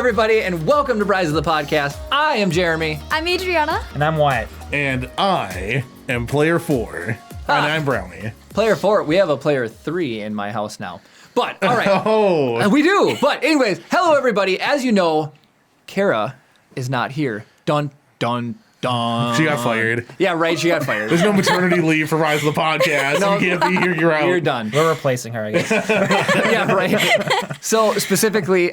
everybody, and welcome to Rise of the Podcast. I am Jeremy. I'm Adriana. And I'm Wyatt. And I am player 4. And I'm Brownie. Player 4. We have a player 3 in my house now. But, all right. Oh. We do. But anyways, hello, everybody. As you know, Kara is not here. Dun, dun, dun. She got fired. Yeah, right. She got fired. There's no maternity leave for Rise of the Podcast. No. You can't be here. You're out. You're done. We're replacing her, I guess. Yeah, right. So specifically,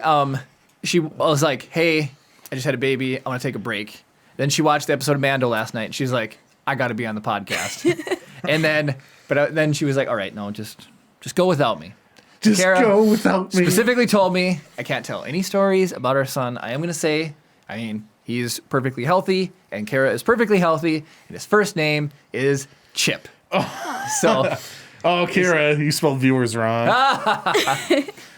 she was like, hey, I just had a baby. I want to take a break. Then she watched the episode of Mando last night, and she's like, I got to be on the podcast. And then, then she was like, all right, no, just go without me. Just Kara go without me. Specifically told me I can't tell any stories about our son. I am going to say, he's perfectly healthy, and Kara is perfectly healthy, and his first name is Chip. Oh. So, Oh, Kara, you spelled viewers wrong.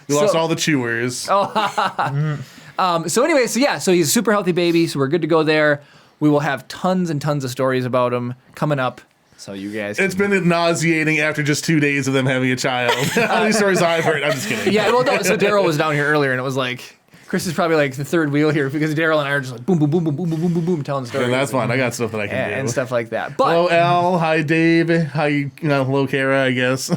You lost all the chewers. So anyway, so he's a super healthy baby, so we're good to go there. We will have tons and tons of stories about him coming up. So you guys, It's been nauseating after just 2 days of them having a child. All these stories I've heard. I'm just kidding. yeah. Well, no, so Daryl was down here earlier, and it was like Chris is probably like the third wheel here because Daryl and I are just like boom, boom, boom, boom, boom, boom, boom, boom, boom, telling stories. And that's fine. I got stuff that I can do. and stuff like that. But Hello, Al. Hi, Dave. Hi, hello, Kara, I guess.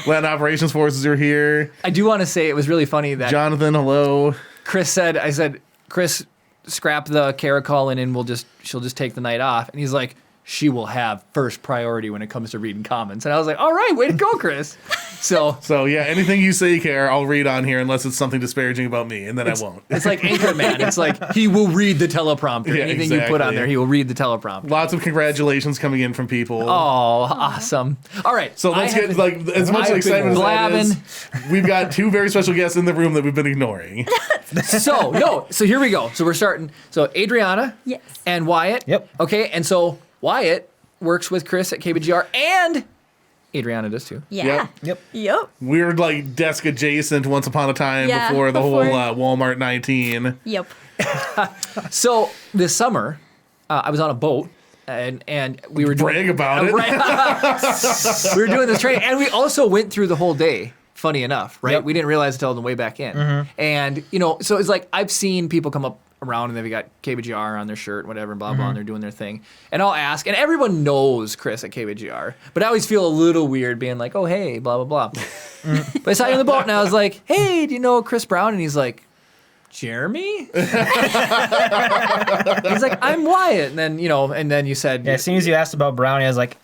Land Operations Forces are here. I do want to say it was really funny that Jonathan, hello. Chris said, Chris, scrap the Kara call in and she'll just take the night off. And he's like, she will have first priority when it comes to reading comments. And I was like, all right, way to go, Chris. So yeah, anything you say, Kara, I'll read on here unless it's something disparaging about me, and then I won't. it's like Anchorman. It's like he will read the teleprompter. Yeah, Anything you put on exactly. there, he will read the teleprompter. Lots of congratulations coming in from people. Oh, awesome. All right. So let's get, as much I've excitement been as that is, we've got 2 very special guests in the room that we've been ignoring. So here we go. So we're starting. So Adriana Yes. and Wyatt. Yep. Okay, and so Wyatt works with Chris at KBGR, and Adriana does too. Yeah. Yep. We were like desk adjacent once upon a time Yeah, before the before. whole Walmart 19. Yep. So this summer, I was on a boat, and we were doing Brag about it. Right. We were doing this training, and we also went through the whole day. Funny enough, right? Yep. We didn't realize until on the way back in, and so it's like I've seen people come up around and they've got KBGR on their shirt, whatever, and blah blah, and they're doing their thing. And I'll ask, and everyone knows Chris at KBGR, but I always feel a little weird being like, "Oh hey, blah blah blah." But I saw you on the boat, and I was like, "Hey, do you know Chris Brown?" And he's like, Jeremy? He's like, I'm Wyatt. And then you said, Yeah, as soon as you asked about Brownie, I was like,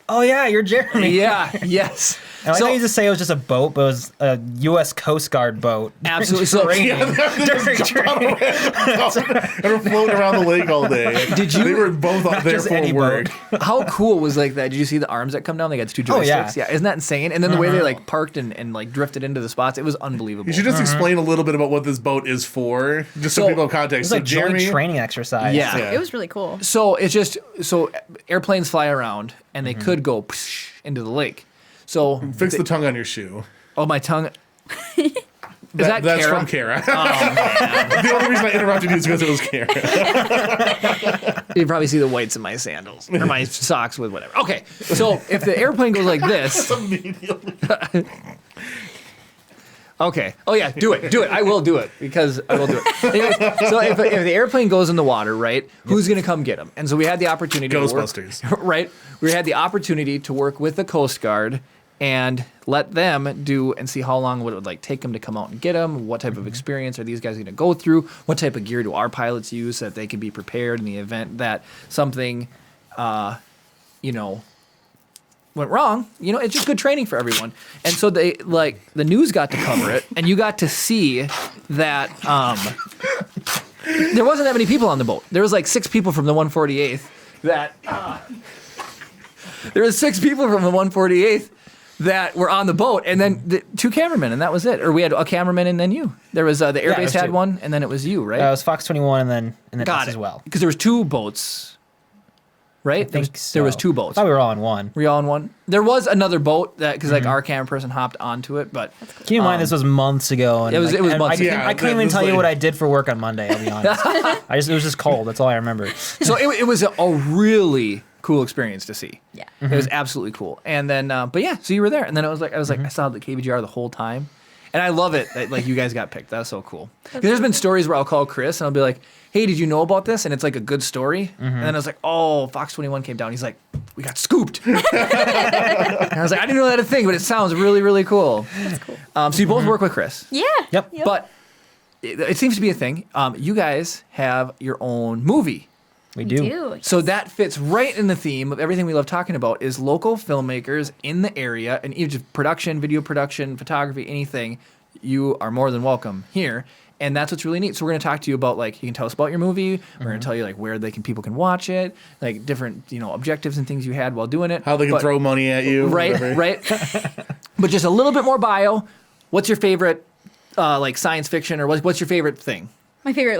oh yeah, you're Jeremy. yeah, yes. And I thought you just say it was just a boat, but it was a U.S. Coast Guard boat. Absolutely. So, Training. During training. And we're floating around the lake all day. Did you- They were both out there just for any work. how cool was like that? Did you see the arms that come down? They got 2 joysticks. Oh, yeah. Yeah, isn't that insane? And then the way they like parked and like drifted into the spots, it was unbelievable. You should just explain a little bit about what this boat is for, just so So, people have It context. was So like joint Jeremy, training exercise. Yeah. It was really cool. So it's just airplanes fly around and they could go into the lake. So fix the tongue on your shoe. my tongue. Is that That's Kara? from Kara. Oh, man. The only reason I interrupted you is because it was Kara. You can probably see the whites in my sandals or my socks with whatever. Okay, so if the airplane goes like this, okay. Oh yeah, do it. I will do it because I will do it. Anyways, so if the airplane goes in the water, right? Who's gonna come get them? And so we had the opportunity. Ghostbusters. To work, right? We had the opportunity to work with the Coast Guard and let them do and see how long would it like take them to come out and get them. What type of experience are these guys going to go through? What type of gear do our pilots use so that they can be prepared in the event that something, went wrong? It's just good training for everyone. And so they the news got to cover it, and you got to see that there wasn't that many people on the boat. There was like 6 people from the 148th that. There was 6 people from the 148th that were on the boat, and then the 2 cameramen, and that was it. Or we had a cameraman and then you. There was the airbase was had 2. one, and then it was you, right? It was Fox 21 and then Got us it. as well. Because there was 2 boats, right? I think There was so. 2 I boats. thought we were all in one. Were you all in one? There was another boat that because our camera person hopped onto it, but Keep in mind, this was months ago. And It was months ago. I couldn't even this tell you like- what I did for work on Monday, I'll be honest. It was just cold. That's all I remember. so it was a really cool experience to see. Yeah. It was absolutely cool. And then, but yeah, so you were there, and then I was like, I saw the KBGR the whole time, And I love it that like you guys got picked. That's so cool. There's been stories where I'll call Chris and I'll be like, hey, did you know about this? And it's like a good story. And then I was like, oh, Fox 21 came down. He's like, we got scooped. And I was like, I didn't know that a thing, but it sounds really, really cool. That's cool. So you both work with Chris. Yeah. Yep. But it seems to be a thing. You guys have your own movie. We do. Yes. So that fits right in the theme of everything we love talking about is local filmmakers in the area and even production, video production, photography, anything. You are more than welcome here. And that's what's really neat. So we're going to talk to you about, like, you can tell us about your movie. We're going to tell you, like, where people can watch it, like, different, objectives and things you had while doing it. How they can throw money at you. Right, whatever. right. But just a little bit more bio. What's your favorite, like, science fiction, or what's your favorite thing? My favorite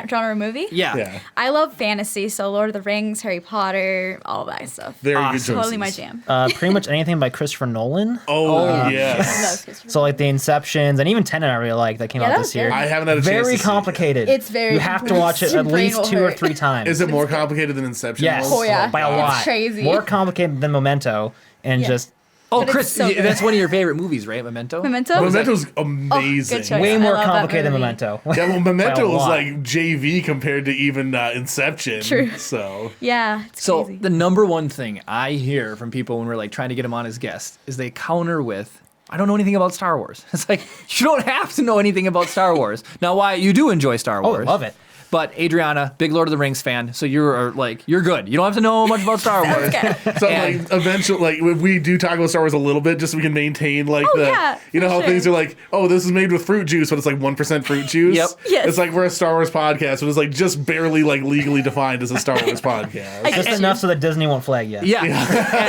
genre movie? Yeah. I love fantasy, so Lord of the Rings, Harry Potter, all that stuff. Very good Awesome. choices. Totally my jam. Pretty much anything by Christopher Nolan. Oh, Love yes. Christopher So like the Inceptions and even Tenet I really like that came Yeah, out that this was year. good. I haven't had a chance Very to see it. complicated. It's very You have to watch it Your at brain least will 2 or hurt. 3 times. Is it more complicated than Inception? Yes. was? Oh, yeah. By a It's lot. crazy. More complicated than Memento and Yeah. just Oh, But it's Chris, so good. that's one of your favorite movies, right? Memento? Memento? Memento's Oh, amazing. good choice. way I more love that complicated than movie. Memento. Yeah, well, Memento By a was lot. like JV compared to even Inception. True. So Yeah, it's So crazy. the number one thing I hear from people when we're like trying to get them on as guests is they counter with, I don't know anything about Star Wars. It's like, you don't have to know anything about Star Wars. Now, why you do enjoy Star Oh, Wars. love it. But Adriana, big Lord of the Rings fan, so you're good. You don't have to know much about Star Wars. Okay. So And- like eventually, like we do talk about Star Wars a little bit, just so we can maintain like Oh, the, yeah, you know for how sure. things are like, oh, this is made with fruit juice, but it's like 1% fruit juice. Yep. Yes. It's like we're a Star Wars podcast, but it's like just barely like legally defined as a Star Wars podcast. I Just get enough you. so that Disney won't flag you. Yeah.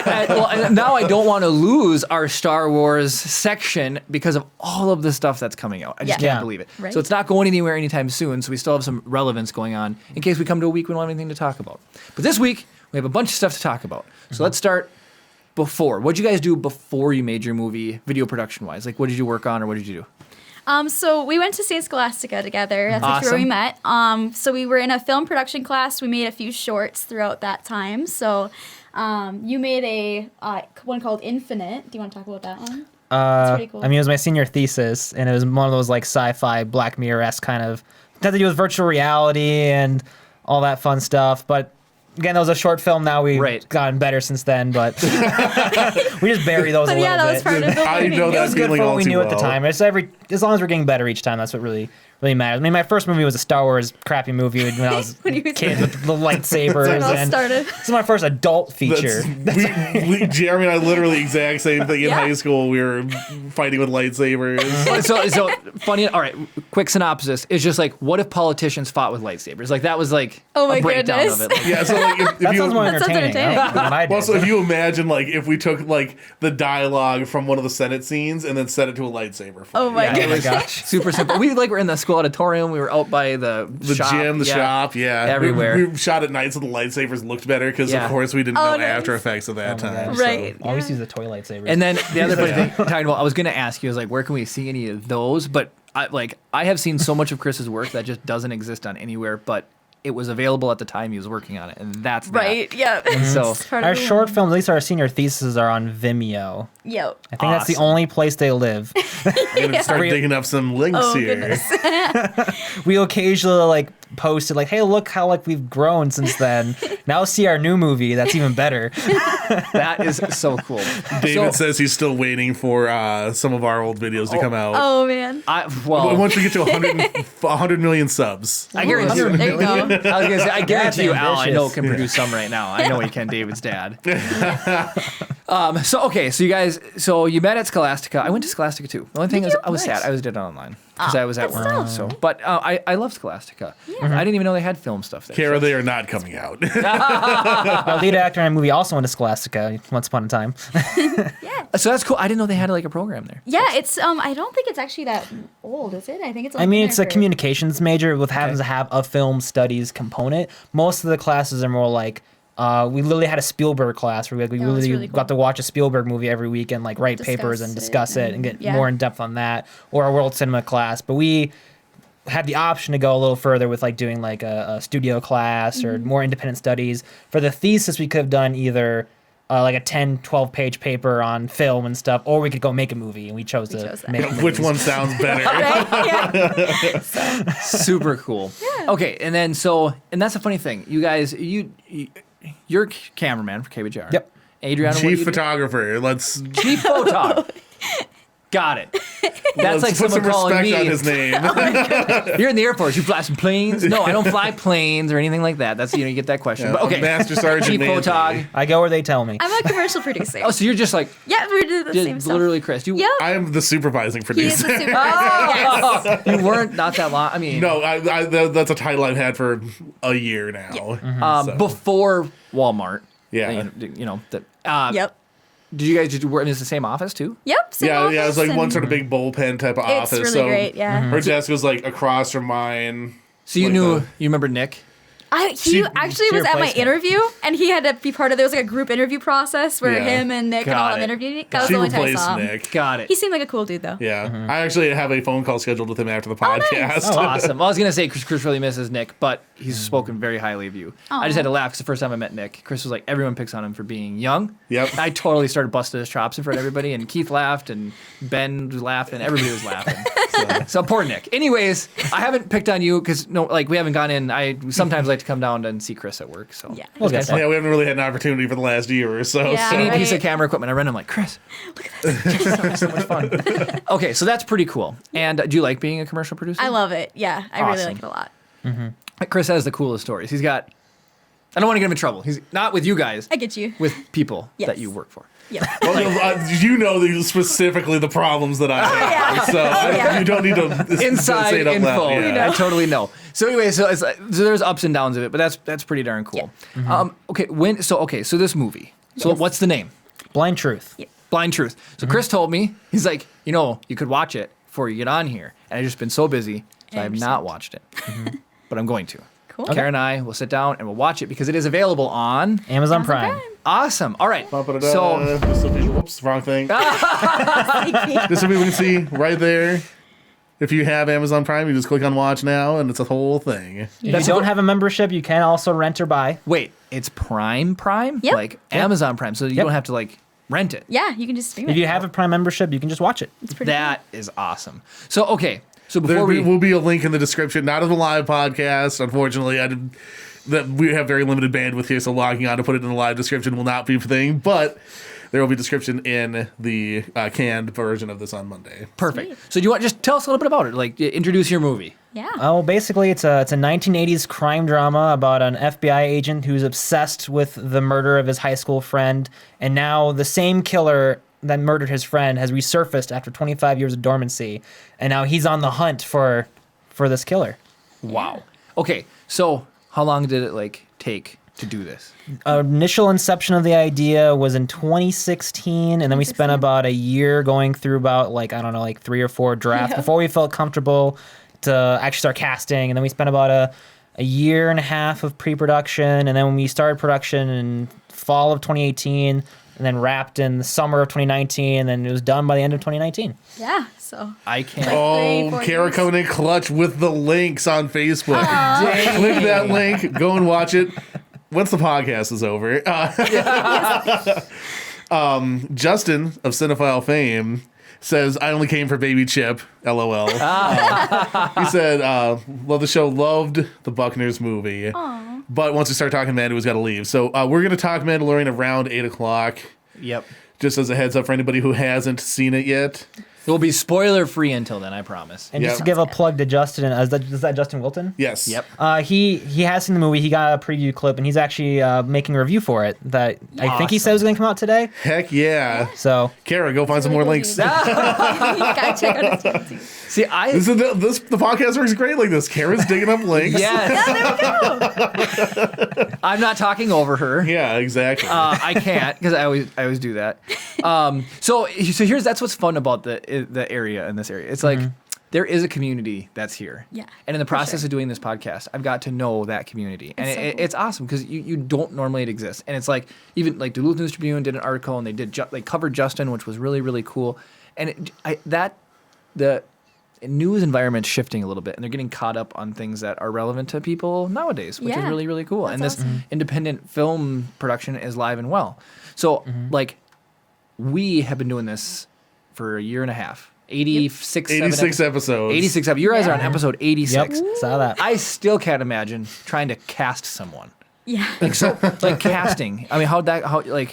And now I don't want to lose our Star Wars section because of all of the stuff that's coming out. I just Yeah. can't Yeah. believe it. Right. So it's not going anywhere anytime soon. So we still have some relevance going on in case we come to a week we don't have anything to talk about. But this week we have a bunch of stuff to talk about. So let's start before. What'd you guys do before you made your movie, video production wise? Like, what did you work on, or what did you do? So we went to St. Scholastica together. That's actually where we met. So we were in a film production class. We made a few shorts throughout that time. So you made a one called Infinite. Do you want to talk about that one? pretty cool. I mean, it was my senior thesis, and it was one of those like sci-fi Black Mirror-esque kind of, had to do with virtual reality and all that fun stuff. But again, that was a short film. Now we've Right. gotten better since then, but we just bury those a But little yeah, that was bit. part of the I learning. know It that was good feeling for what all we too knew at the well. time. It's as long as we're getting better each time, that's what really matters. I mean, my first movie was a Star Wars crappy movie when I was When a you was kid with the lightsabers. That's when it all and started. This is my first adult feature. Jeremy and I literally exact same thing in Yeah. high school. We were fighting with lightsabers. So funny. All right, quick synopsis. It's just like, what if politicians fought with lightsabers? Like that was like Oh my a breakdown goodness. of it. Like, Yeah, so like if That you sounds more That sounds entertaining. entertaining. Than what I did. well, so if you imagine like if we took like the dialogue from one of the Senate scenes and then set it to a lightsaber. Oh my oh my goodness. gosh. super simple. We were in the school auditorium. We were out by the shop, gym, the yeah. shop, yeah, everywhere. We shot at night so the lightsabers looked better because Yeah. of course we didn't Oh, know nice. After Effects at that Oh my time. gosh. so- Right. Always Yeah. use the toy lightsabers. And then the other funny thing talking about, I was gonna ask you, I was like, where can we see any of those? But I have seen so much of Chris's work that just doesn't exist on anywhere, but it was available at the time he was working on it, and that's that. Right. Yeah. So It's part of our the short learning. films, at least our senior theses, are on Vimeo. Yo. I think that's the Awesome. only place they live. I'm gonna start Re- digging up some links Oh, here. goodness. We occasionally like posted like, hey, look how like we've grown since then. Now see our new movie. That's even better. that is so cool. David So, says he's still waiting for some of our old videos to come out. Oh man. Once we get to 100 million subs. I guarantee you. There you go. I was gonna say, I guarantee you, Al, I know ambitious. can produce some right now. I know he can. David's dad. So you guys, you met at Scholastica. I went to Scholastica too. The only thing is, I was sad. I did it online because I was at work. but So, but I love Scholastica. I didn't even know they had film stuff there. Kara, they are not coming out. Our lead actor in a movie also went to Scholastica once upon a time. So that's cool. I didn't know they had like a program there. Yeah, it's I don't think it's actually that old, is it? I think it's. I only mean, been it's there a for- communications major with happens to have a film studies component. Most of the classes are more like, we literally had a Spielberg class where we that's literally really cool. got to watch a Spielberg movie every week and like write papers and discuss it and get yeah. more in depth on that, or a world cinema class. But we had the option to go a little further with like doing like a studio class or more independent studies. For the thesis, we could have done either like a 10, 12 page paper on film and stuff, or we could go make a movie, and we chose chose to that. make Which movies. one sounds better? Right? Yeah. Super cool. Yeah. Okay, and then and that's a funny thing. You guys, you're cameraman for KBGR. Yep. Adriana, what do Chief you do? photographer. Let's Chief photog. Got it. That's like put someone some calling respect on me. his name. You're in the Air Force. You fly some planes? No, I don't fly planes or anything like that. That's you get that question. Yeah, But okay, Master Sergeant Chief Nancy. photog. I go where they tell me. I'm a commercial producer. Oh, so you're just like Yeah, we do the same stuff. literally Chris. You Yep. I'm the supervising He is producer. the supervisor. Yes. you weren't not that long. I mean, No, that's a title I've had for a year now. So, before Walmart. Yeah. You know that. Yep. Did you guys just work in the same office too? Yep. Same yeah, office it's like one and sort of big bullpen type of It's office. really so great. Yeah. her desk was like across from mine. So you Like knew the- you remember Nick? He She actually was at my replaced me. interview, and he had to be part of. There was like a group interview process where Yeah. him and Nick and all Got of them it. interviewed. That was She the only time I replaced saw him. Nick. Got it. He seemed like a cool dude, though. Yeah, I actually have a phone call scheduled with him after the nice. podcast. Oh, awesome. Well, I was gonna say Chris really misses Nick, but he's spoken very highly of you. I just had to laugh because the first time I met Nick, Chris was like, everyone picks on him for being young. Yep. I totally started busting his chops in front of everybody, and Keith laughed, and Ben was laughing, everybody was laughing. So poor Nick. Anyways, I haven't picked on you because we haven't gone in. I sometimes like to come down and see Chris at work. So Yeah. We'll get Yeah, we haven't really had an opportunity for the last year or so. Yeah. so. any Right. piece of camera equipment I rent, I'm like, Chris, look at this. so much fun. Okay, so that's pretty cool. And do you like being a commercial producer? I love it. Yeah, I really Awesome. like it a lot. Chris has the coolest stories. He's got. I don't want to get him in trouble. He's not with you guys, I get you. with people Yes. that you work for. Yeah. Well, you know specifically the problems that I have, so yeah. you don't need to Inside say it out info. loud. Yeah. I totally know. So anyway, so there's ups and downs of it, but that's pretty darn cool. Okay, so this movie. So Yes. what's the name? Blind Truth. Blind Truth. So Chris told me, he's like, you could watch it before you get on here, and I've just been so busy, so I have not 100%. watched it, but I'm going to. Cool. Karen and I will sit down and we'll watch it because it is available on. Amazon Prime. Awesome. All right. Ba-ba-da-da. So Just a visual- whoops, wrong thing. This will be we can see right there. If you have Amazon Prime, you just click on Watch Now, and it's a whole thing. If you don't have a membership, you can also rent or buy. wait, it's Prime? Yep. Like Amazon Prime, so you Yep. don't have to rent it. Yeah, you can just stream If it. you have a Prime membership, you can just watch it. It's pretty That is awesome. So okay, so There before we will be a link in the description, not of the live podcast. Unfortunately, that we have very limited bandwidth here, so logging on to put it in the live description will not be a thing. But there will be description in the canned version of this on Monday. perfect. So do you want just tell us a little bit about it? Like introduce your movie. Yeah. Oh, basically, it's a 1980s crime drama about an FBI agent who's obsessed with the murder of his high school friend, and now the same killer that murdered his friend has resurfaced after 25 years of dormancy, and now he's on the hunt for this killer. Wow. Okay, so how long did it take to do this? Initial inception of the idea was in 2016, and then we spent about a year going through about 3 or 4 drafts before we felt comfortable to actually start casting, and then we spent about a year and a half of pre-production, and then when we started production in fall of 2018, and then wrapped in the summer of 2019, and then it was done by the end of 2019. Yeah. So. I can't. Oh, 4 Kara years. coming in clutch with the links on Facebook. Click that link, go and watch it. Once the podcast is over. Justin of Cinephile fame says, I only came for Baby Chip, LOL. He said, love the show, loved the Buckners movie. But once we start talking Mando, he's got to leave. So we're going to talk Mandalorian around 8 o'clock. Yep. Just as a heads up for anybody who hasn't seen it yet. It will be spoiler free until then, I promise. And just to Yeah. give a plug to Justin, is that Justin Wilton? Yes. Yep. He has seen the movie. He got a preview clip, and he's actually making a review for it that I think he said was going to come out today. Heck yeah. So Kara, go find some more Really links. cool dude. You gotta check out his channel too. See, I The podcast works great like this. Kara's digging up links. yes. I'm not talking over her. Yeah, exactly. I can't because I always do that. So that's what's fun about the area in this area. It's like there is a community that's here. Yeah, And in the for process sure. of doing this podcast, I've got to know that community, and It's so cool. it's awesome because you don't normally exist. And it's like even like Duluth News Tribune did an article and they covered Justin, which was really really cool. And news environment's shifting a little bit, and they're getting caught up on things that are relevant to people nowadays, which is really, really cool. And this independent film production is live and well. So, like, we have been doing this for a year and a half. 86 episodes. 86 episodes. You guys are on episode 86. Yep, saw that. I still can't imagine trying to cast someone. Yeah. Like casting. I mean,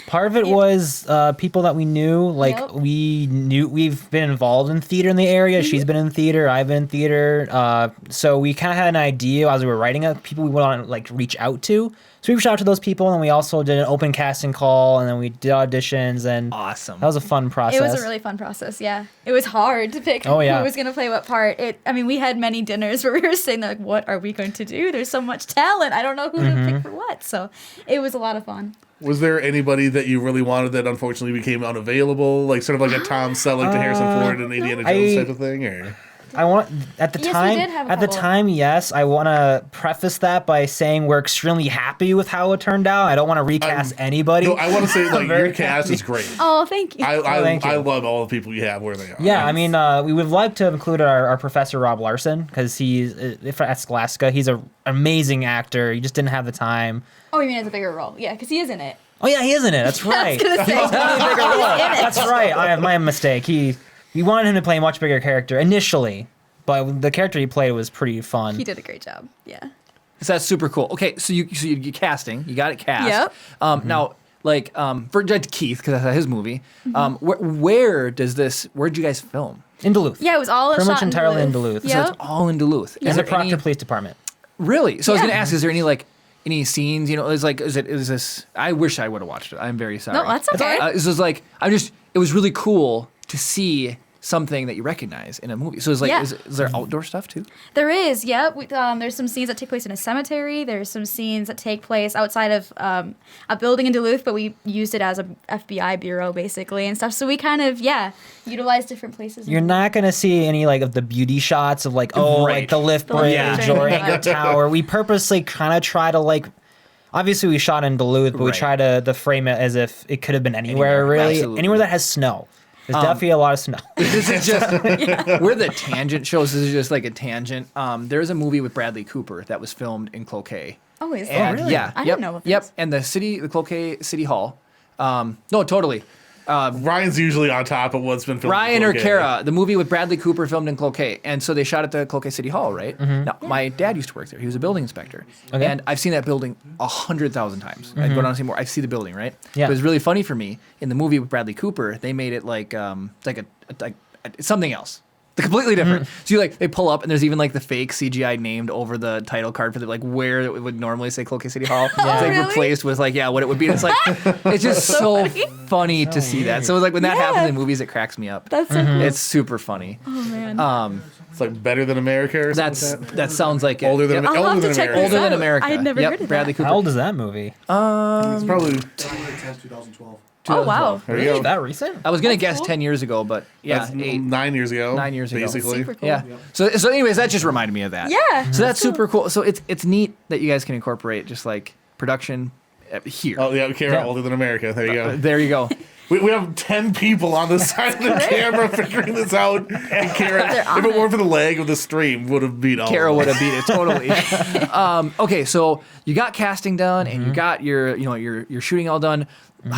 Part of it was people that we knew. Like Yep. we've been involved in theater in the area. She's been in theater. I've been in theater. So we kind of had an idea as we were writing it, people we want to like reach out to. So we reached out to those people, and we also did an open casting call, and then we did auditions, and awesome. That was a fun process. It was a really fun process, yeah. It was hard to pick who was going to play what part. We had many dinners where we were saying, like, what are we going to do? There's so much talent. I don't know who to pick for what. So it was a lot of fun. Was there anybody that you really wanted that unfortunately became unavailable? Like sort of like a Tom Selleck to Harrison Ford and Indiana Jones type of thing? Or? I want at the time, yes. I want to preface that by saying we're extremely happy with how it turned out. I don't want to recast anybody. No, I want to say like your cast is great. Oh, thank you. I love all the people you have where they are. Yeah, I mean, we would like to have included our professor Rob Larson because he's at Scholastica. He's an amazing actor. He just didn't have the time. Oh, you mean as a bigger role? Yeah, because he is in it. Oh yeah, he is in it. That's right. That's right. My mistake. We wanted him to play a much bigger character initially, but the character he played was pretty fun. He did a great job. Yeah. So that's super cool. Okay, so you casting, you got it cast. Yep. Now, like for Keith, because that's his movie. Where'd you guys film? In Duluth. Yeah, it was all pretty much entirely in Duluth. Yep. So it's all in Duluth. In the Proctor Police Department. Really? So I was gonna ask, is there any scenes? You know, is this? I wish I would have watched it. I'm very sorry. No, that's okay. This was like it was really cool to see something that you recognize in a movie. So it's like, is there outdoor stuff too? There is, yeah. There's some scenes that take place in a cemetery. There's some scenes that take place outside of a building in Duluth, but we used it as a FBI bureau basically and stuff. So we kind of, utilize different places. You're not going to see any like of the beauty shots of like, like the lift bridge or Anchor Tower. We purposely kind of try to like, obviously we shot in Duluth, but we try to frame it as if it could have been anywhere really. Absolutely. Anywhere that has snow. There's definitely a lot of snow. This is just we're the tangent shows. This is just like a tangent. There's a movie with Bradley Cooper that was filmed in Cloquet. Oh, is that? Really? Yeah. I didn't know about this. Yep. And the Cloquet City Hall. No, totally. Ryan's usually on top of what's been filmed. Ryan or Kara, the movie with Bradley Cooper filmed in Cloquet, and so they shot at the Cloquet City Hall, right? Now, my dad used to work there. He was a building inspector, and I've seen that building 100,000 times. I'd go down and see more. I see the building, right? Yeah. But it was really funny for me in the movie with Bradley Cooper. They made it like something else. Completely different. So they pull up and there's even like the fake CGI named over the title card for where it would normally say Cloquet City Hall. It's really? Replaced with what it would be. And it's like it's just so funny to see that. So it's when that happens in movies, it cracks me up. That's so cool. It's super funny. Oh man. It's like Better Than America or something like that. That sounds like it. Older than America. Older than America. I had never heard of Bradley that. Cooper. How old is that movie? It's probably 2012. Oh wow. there you go. That recent? I was gonna guess cool. 10 years ago, but That's 9 years ago. 9 years ago. Basically. Super cool. Yeah. So anyways, that just reminded me of that. Yeah. So that's super cool. So it's neat that you guys can incorporate just like production here. Oh yeah, Kara, Older Than America. There you go. There you go. We have 10 people on the side of the camera figuring this out. And Kara, if it weren't for the lag of the stream, would have beat all. Kara would have beat it totally. Okay, so you got casting done and you got your shooting all done.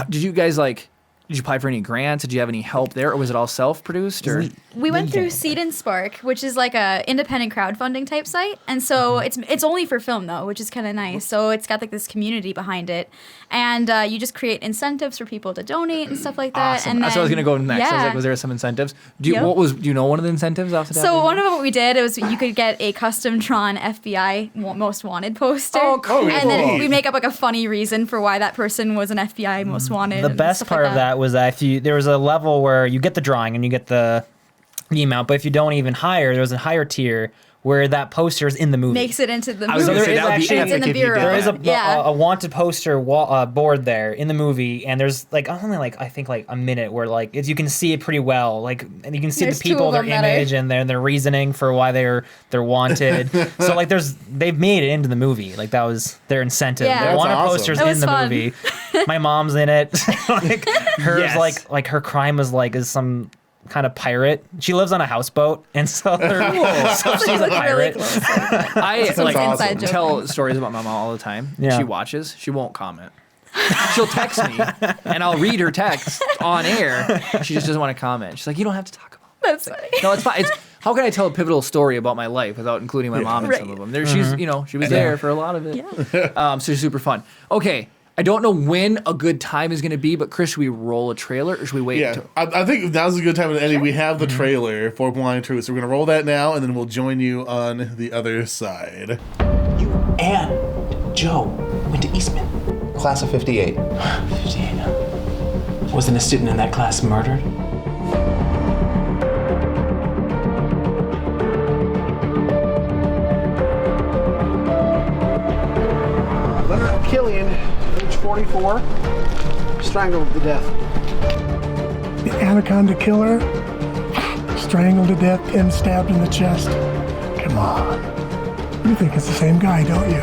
Did you guys did you apply for any grants? Did you have any help there, or was it all self-produced? Or We went through Seed and Spark, which is like a independent crowdfunding type site, and so it's only for film though, which is kind of nice. So it's got like this community behind it, and you just create incentives for people to donate and stuff like that. Awesome. And That's what I was gonna go next. Yeah. I was like, was there some incentives? Do you Yep. know one of the incentives off the top? So one of what we did was you could get a custom drawn FBI Most Wanted poster. Oh, cool. And then we make up like a funny reason for why that person was an FBI Most Wanted. The and best stuff part like of that was that there was a level where you get the drawing and you get the amount, but if you don't even hire, there was a higher tier where that poster is in the movie. Makes it into the I was movie. gonna say, that would be It's epic in the if you did bureau. that. There is Yeah. a wanted poster board there in the movie, and there's only I think a minute where you can see it pretty well, and you can see There's the two people, of their them that are- image, and their reasoning for why they're wanted. So they've made it into the movie. That was their incentive. Yeah. They That's wanted awesome. posters It in was the fun. movie. My mom's in it. Hers Yes. her crime was is some kind of pirate. She lives on a houseboat, and so, so she's a pirate. I awesome. tell stories about my mom all the time. Yeah. She watches. She won't comment. She'll text me, and I'll read her text on air. She just doesn't want to comment. She's like, you don't have to talk about it. That's funny. No, it's fine. How can I tell a pivotal story about my life without including my mom in some of them? She's, she was there for a lot of it. Yeah. So it's super fun. Okay. I don't know when a good time is going to be, but Chris, should we roll a trailer or should we wait? Yeah, I think now's a good time. Eddie, we have the trailer for Blind Truth, so we're going to roll that now, and then we'll join you on the other side. You and Joe went to Eastman. Class of 58. 58. Wasn't a student in that class murdered? Leonard Killian, age 44, strangled to death. The anaconda killer, strangled to death, pin stabbed in the chest. Come on. You think it's the same guy, don't you?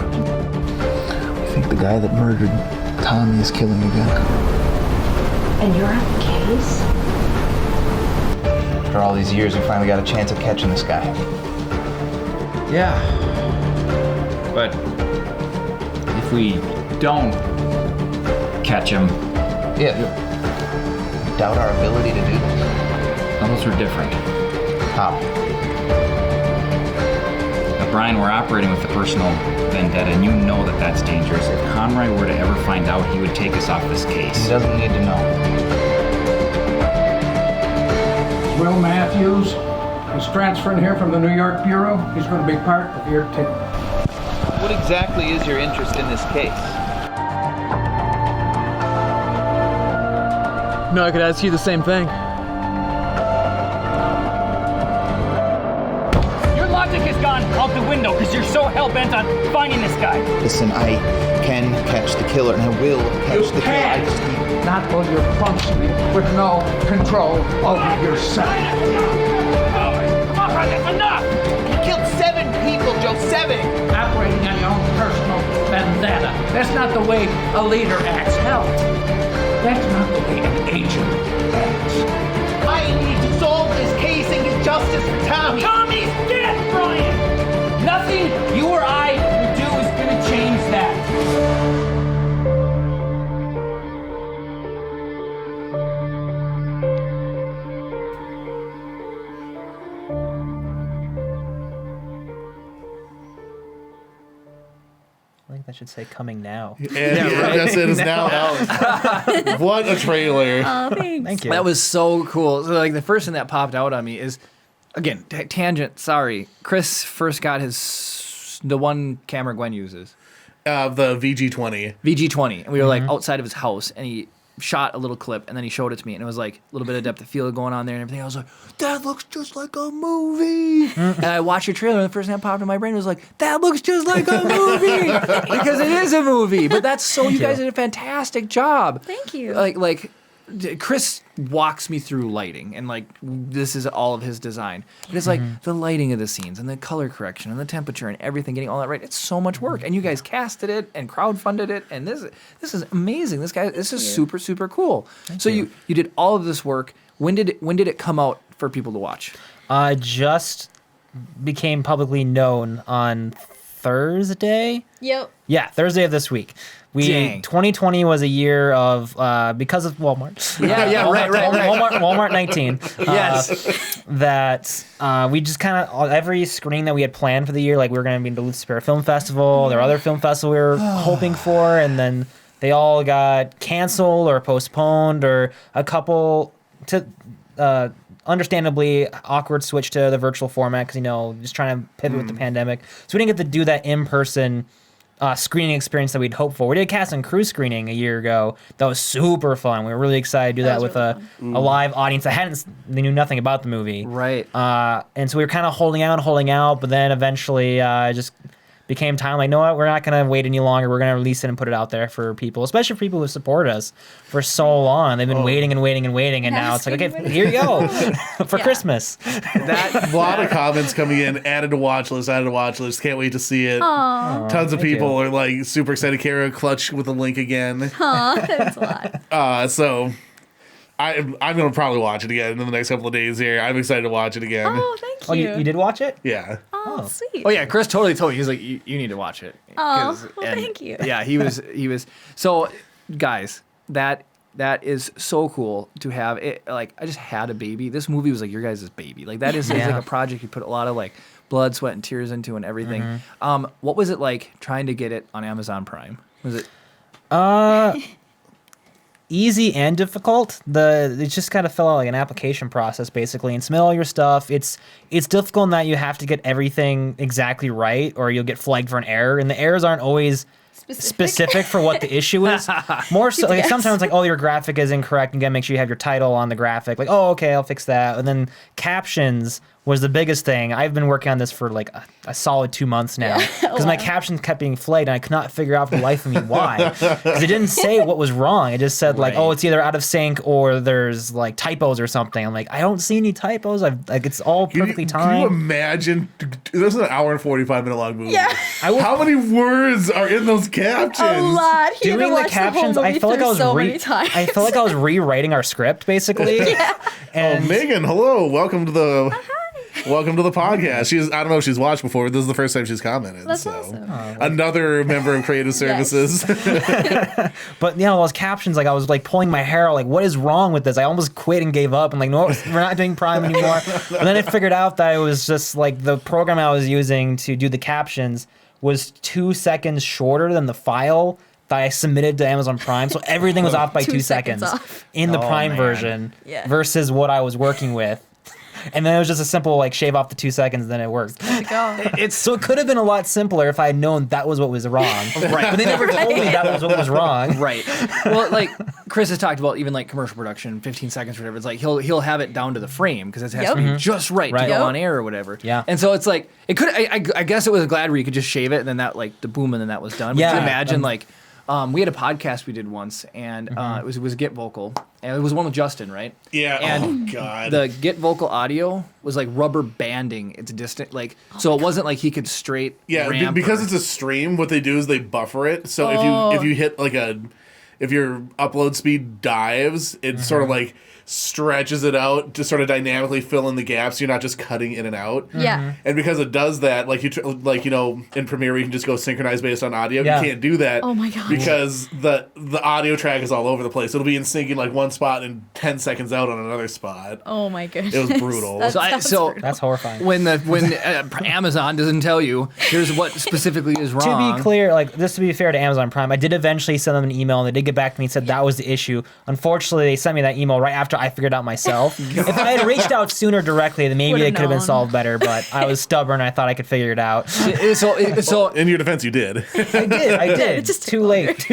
I think the guy that murdered Tommy is killing again. And you're on the case? After all these years, we finally got a chance at catching this guy. Yeah. But if we don't catch him, Yeah. Doubt our ability to do this. those are different. How? Now, Brian, we're operating with the personal vendetta, and you know that that's dangerous. If Conroy were to ever find out, he would take us off this He case. doesn't need to know. Will Matthews is transferring here from the New York Bureau. He's going to be part of your team. What exactly is your interest in this case? No, I could ask you the same thing. Your logic has gone out the window because you're so hell-bent on finding this guy. Listen, I can catch the killer, and I will catch the killer. I just need... Not while you're functioning with no control over yourself. Come on, Brian, that's enough! He killed 7 people, Joe, 7! Operating on your own personal vendetta. That's not the way a leader acts. Hell, that's not the way an agent acts. I need to solve this case and get justice for Tommy. Tommy's dead, Brian! Nothing you or I will do is gonna change that. I think that should say coming now. And yes, it is now out. What a trailer. Oh, thanks. Thank you. That was so cool. So like the first thing that popped out on me is, again, tangent. Sorry, Chris first got the one camera Gwen uses, The VG20. VG20, and we were like outside of his house, and he shot a little clip, and then he showed it to me, and it was like a little bit of depth of field going on there and everything. I was like, that looks just like a movie. And I watched your trailer, and the first thing that popped in my brain was like, that looks just like a movie, because it is a movie. But that's so you guys did a fantastic job. Thank you. Like Chris walks me through lighting, and like this is all of his design. But it's like the lighting of the scenes and the color correction and the temperature and everything, getting all that right. It's so much work, and you guys casted it and crowdfunded it, and this is amazing. This is super, super cool. So you did all of this work. When did it come out for people to watch? Just became publicly known on Thursday. Yep. Yeah, Thursday of this week. Dang. 2020 was a year of because of Walmart. Right. Walmart 19. Yes. That we just kind of every screening that we had planned for the year, like we were going to be in Duluth Spirit Film Festival. There were other film festivals we were hoping for, and then they all got canceled or postponed, or a couple to understandably awkward switch to the virtual format because just trying to pivot with the pandemic. So we didn't get to do that in person screening experience that we'd hoped for. We did a cast and crew screening a year ago. That was super fun. We were really excited to do that with a live audience that they knew nothing about the movie. Right. And so we were kind of holding out, but then eventually just became time like, no, what, we're not going to wait any longer. We're going to release it and put it out there for people, especially for people who supported us for so long. They've been waiting, and now it's like, okay, here you go for Christmas. A lot of comments coming in, added to watch list, can't wait to see it. Aww. Tons of people are like super excited. Kara clutch with a link again. Aw, that's a lot. So I'm going to probably watch it again in the next couple of days here. I'm excited to watch it again. Oh, thank you. Oh, you did watch it? Yeah. Oh, sweet. Oh yeah, Chris totally told me. He's like, you need to watch it. Oh, well, thank you. Yeah, he was. So, guys, that is so cool to have it. Like, I just had a baby. This movie was like your guys' baby. Like, that is like a project you put a lot of like blood, sweat, and tears into and everything. What was it like trying to get it on Amazon Prime? Was it? Easy and difficult. It just kind of felt like an application process basically, and submit all your stuff. It's difficult in that you have to get everything exactly right, or you'll get flagged for an error, and the errors aren't always specific for what the issue is. More so, like sometimes like, oh, your graphic is incorrect. You gotta make sure you have your title on the graphic. Like, oh, okay, I'll fix that. And then captions was the biggest thing. I've been working on this for like a solid 2 months now because my captions kept being flagged and I could not figure out for the life of me why. Because it didn't say what was wrong. It just said like, oh, it's either out of sync or there's like typos or something. I'm like, I don't see any typos. Like it's all perfectly timed. Can you imagine? This is an hour and 45-minute long movie. Yeah. How many words are in those captions? A lot. Doing the captions, I felt like I was I felt like I was rewriting our script basically. And Megan, hello, welcome to the. Welcome to the podcast. I don't know if she's watched before. This is the first time she's commented. That's awesome. Another member of Creative Services. But those captions, like I was like pulling my hair out, like what is wrong with this? I almost quit and gave up. I'm like, no, we're not doing Prime anymore. And then I figured out that it was just like the program I was using to do the captions was 2 seconds shorter than the file that I submitted to Amazon Prime. So everything was off by 2 seconds in the Prime version versus what I was working with. And then it was just a simple like shave off the 2 seconds, then it worked. So it could have been a lot simpler if I had known that was what was wrong. Right. But they never told me that was what was wrong. Right. Well, like Chris has talked about even like commercial production, 15 seconds or whatever. It's like he'll have it down to the frame because it has to be just right to go on air or whatever. Yeah. And so it's like it could. I guess it was glad where you could just shave it and then that like the boom and then that was done. But you imagine like. We had a podcast we did once, and it was Get Vocal, and it was one with Justin, right? Yeah. And God. The Get Vocal audio was like rubber banding. It's distant, like so it wasn't like he could straight. Yeah, because it's a stream. What they do is they buffer it. So if you hit like if your upload speed dives, it sort of like stretches it out to sort of dynamically fill in the gaps. You're not just cutting in and out. Yeah. And because it does that, like in Premiere, you can just go synchronize based on audio. Yeah. You can't do that. Oh my god. Because the audio track is all over the place. It'll be in sync in like one spot and 10 seconds out on another spot. Oh my goodness. It was brutal. So that's horrifying. When Amazon doesn't tell you here's what specifically is wrong. To be clear, like just to be fair to Amazon Prime, I did eventually send them an email and they did get back to me and said that was the issue. Unfortunately, they sent me that email right after I figured out myself. If I had reached out sooner directly, then maybe it could have been solved better, but I was stubborn. I thought I could figure it out. So in your defense, you did. I did. It's just too late.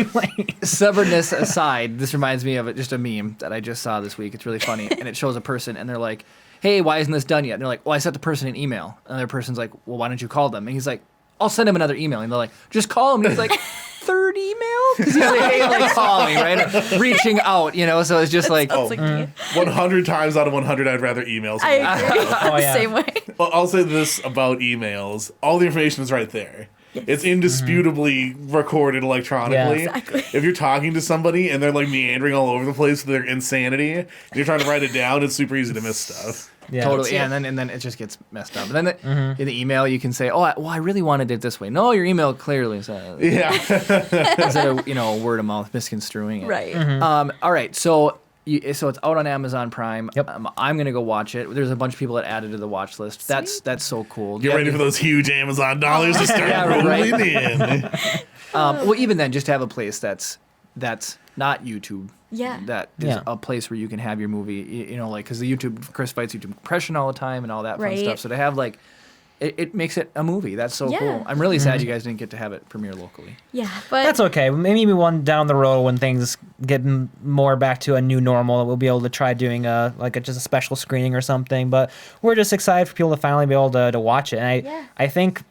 Stubbornness aside, this reminds me of just a meme that I just saw this week. It's really funny, and it shows a person, and they're like, "Hey, why isn't this done yet?" And they're like, "Well, I sent the person an email." And the other person's like, "Well, why don't you call them?" And he's like, "I'll send him another email." And they're like, "Just call him." And he's like, "Third email?" Because he's like, "Hey, like calling, right? Reaching out, you know." So it's just like, 100 times out of 100, I'd rather emails. I agree. Same way. Well, I'll say this about emails: all the information is right there. Yes. It's indisputably recorded electronically. Yeah, exactly. If you're talking to somebody and they're like meandering all over the place with their insanity, and you're trying to write it down, it's super easy to miss stuff. Yeah, totally. Yeah, and then it just gets messed up. And then in the email, you can say, "Oh, I really wanted it this way." No, your email clearly says. Yeah. Instead of word of mouth misconstruing it. Right. All right. So it's out on Amazon Prime. Yep. I'm gonna go watch it. There's a bunch of people that added to the watch list. That's so cool. Get ready for those huge Amazon dollars to start rolling in. Well, even then, just to have a place that's not YouTube. Yeah. That is a place where you can have your movie. You know, like because the Chris fights YouTube compression all the time and all that fun stuff. So to have like. It makes it a movie. That's so cool. I'm really sad you guys didn't get to have it premiere locally. Yeah, but that's okay. Maybe one down the road when things get more back to a new normal, we'll be able to try doing just a special screening or something. But we're just excited for people to finally be able to watch it. And I think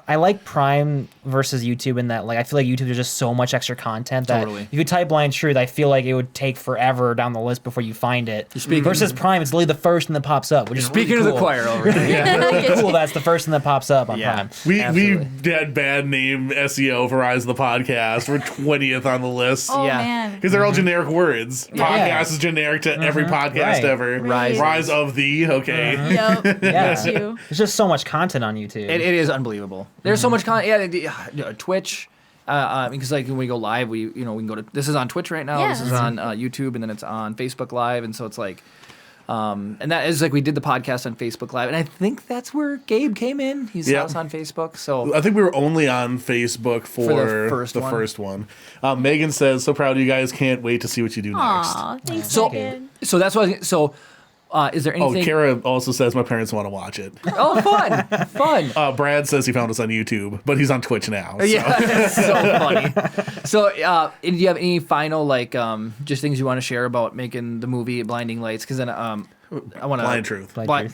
I like Prime versus YouTube in that, like, I feel like YouTube there's just so much extra content that you could type Blind Truth. I feel like it would take forever down the list before you find it. Versus Prime, it's literally the first thing that pops up, which is speaking really to cool. the choir over here. Yeah, really cool. That's the first thing that pops up on Prime. We had bad name SEO for Rise of the Podcast. We're 20th on the list. Oh, man. Because they're all generic words. Podcast is generic to every podcast ever. Rise of the, okay. Yep. There's just so much content on YouTube. It is unbelievable. There's so much content. Yeah, Twitch. Because like when we go live, we can go to. This is on Twitch right now. This is on YouTube, and then it's on Facebook Live, and so it's like, and that is like we did the podcast on Facebook Live, and I think that's where Gabe came in. He saw us on Facebook. So I think we were only on Facebook for the first one. Megan says, "So proud of you guys! Can't wait to see what you do next." Aw, thanks, Megan. So that's what. Is there anything? Oh, Kara also says my parents want to watch it. Oh, fun. Brad says he found us on YouTube, but he's on Twitch now. So. Yeah, that's so funny. So, do you have any final just things you want to share about making the movie Blinding Lights? Because then I want to Blind Truth. Blind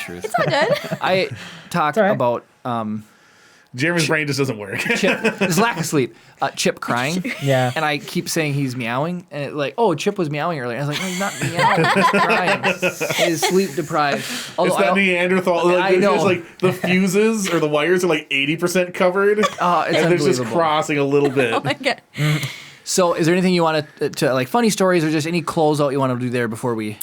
Truth. It's all good. I talked about. Jeremy's brain just doesn't work. Chip, his lack of sleep. Chip crying. Yeah. And I keep saying he's meowing. And Chip was meowing earlier. I was like, no, he's not meowing. He's crying. He's sleep deprived. Although it's that Neanderthal. I know. It's like the fuses or the wires are like 80% covered. It's and they're just crossing a little bit. Oh my God. So is there anything you want to like funny stories or just any closeout you want to do there before we?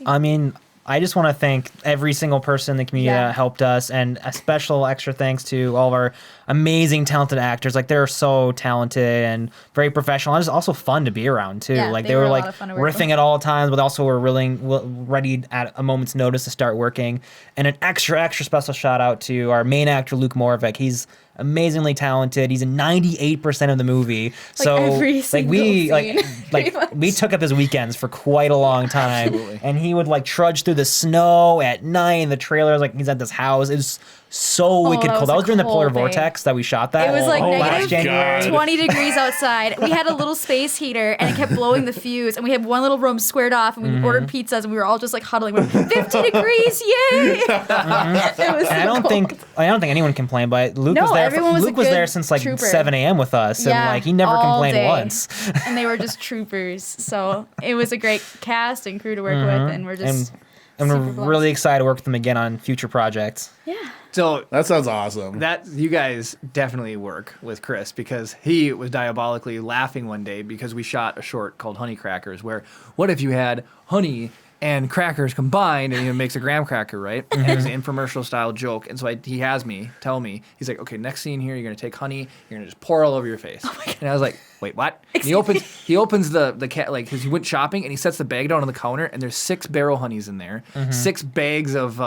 I mean, I just want to thank every single person in the community that helped us, and a special extra thanks to all of our amazing, talented actors. Like, they're so talented and very professional. And it's also fun to be around, too. Yeah, like, they were like riffing with. at all times, but also were ready at a moment's notice to start working. And an extra special shout out to our main actor, Luke Moravec. He's amazingly talented. He's in 98% of the movie. So every single we took up his weekends for quite a long time. Absolutely. And he would trudge through the snow at night in the trailers, he's at this house. It was so wicked cold. That was during the polar vortex that we shot that. It was last January. 20 degrees outside. We had a little space heater and it kept blowing the fuse, and we had one little room squared off, and we ordered pizzas, and we were all just huddling. We're 50 degrees, yay! It was I don't think anyone complained, but Luke was there. Luke was there since 7 a.m. with us, and he never complained once. And they were just troopers. So it was a great cast and crew to work with, and we're just and we're really excited to work with them again on future projects. Yeah. So that sounds awesome. That you guys definitely work with Chris, because he was diabolically laughing one day because we shot a short called Honey Crackers, where what if you had honey and crackers combined, and it makes a graham cracker, right? And it was an infomercial style joke. And so he has me tell me, he's like, okay, next scene here, you're gonna take honey, you're gonna just pour all over your face. Oh my God. And I was like, wait, what? And he opens the cat, because he went shopping, and he sets the bag down on the counter, and there's 6 barrel honeys in there, 6 bags of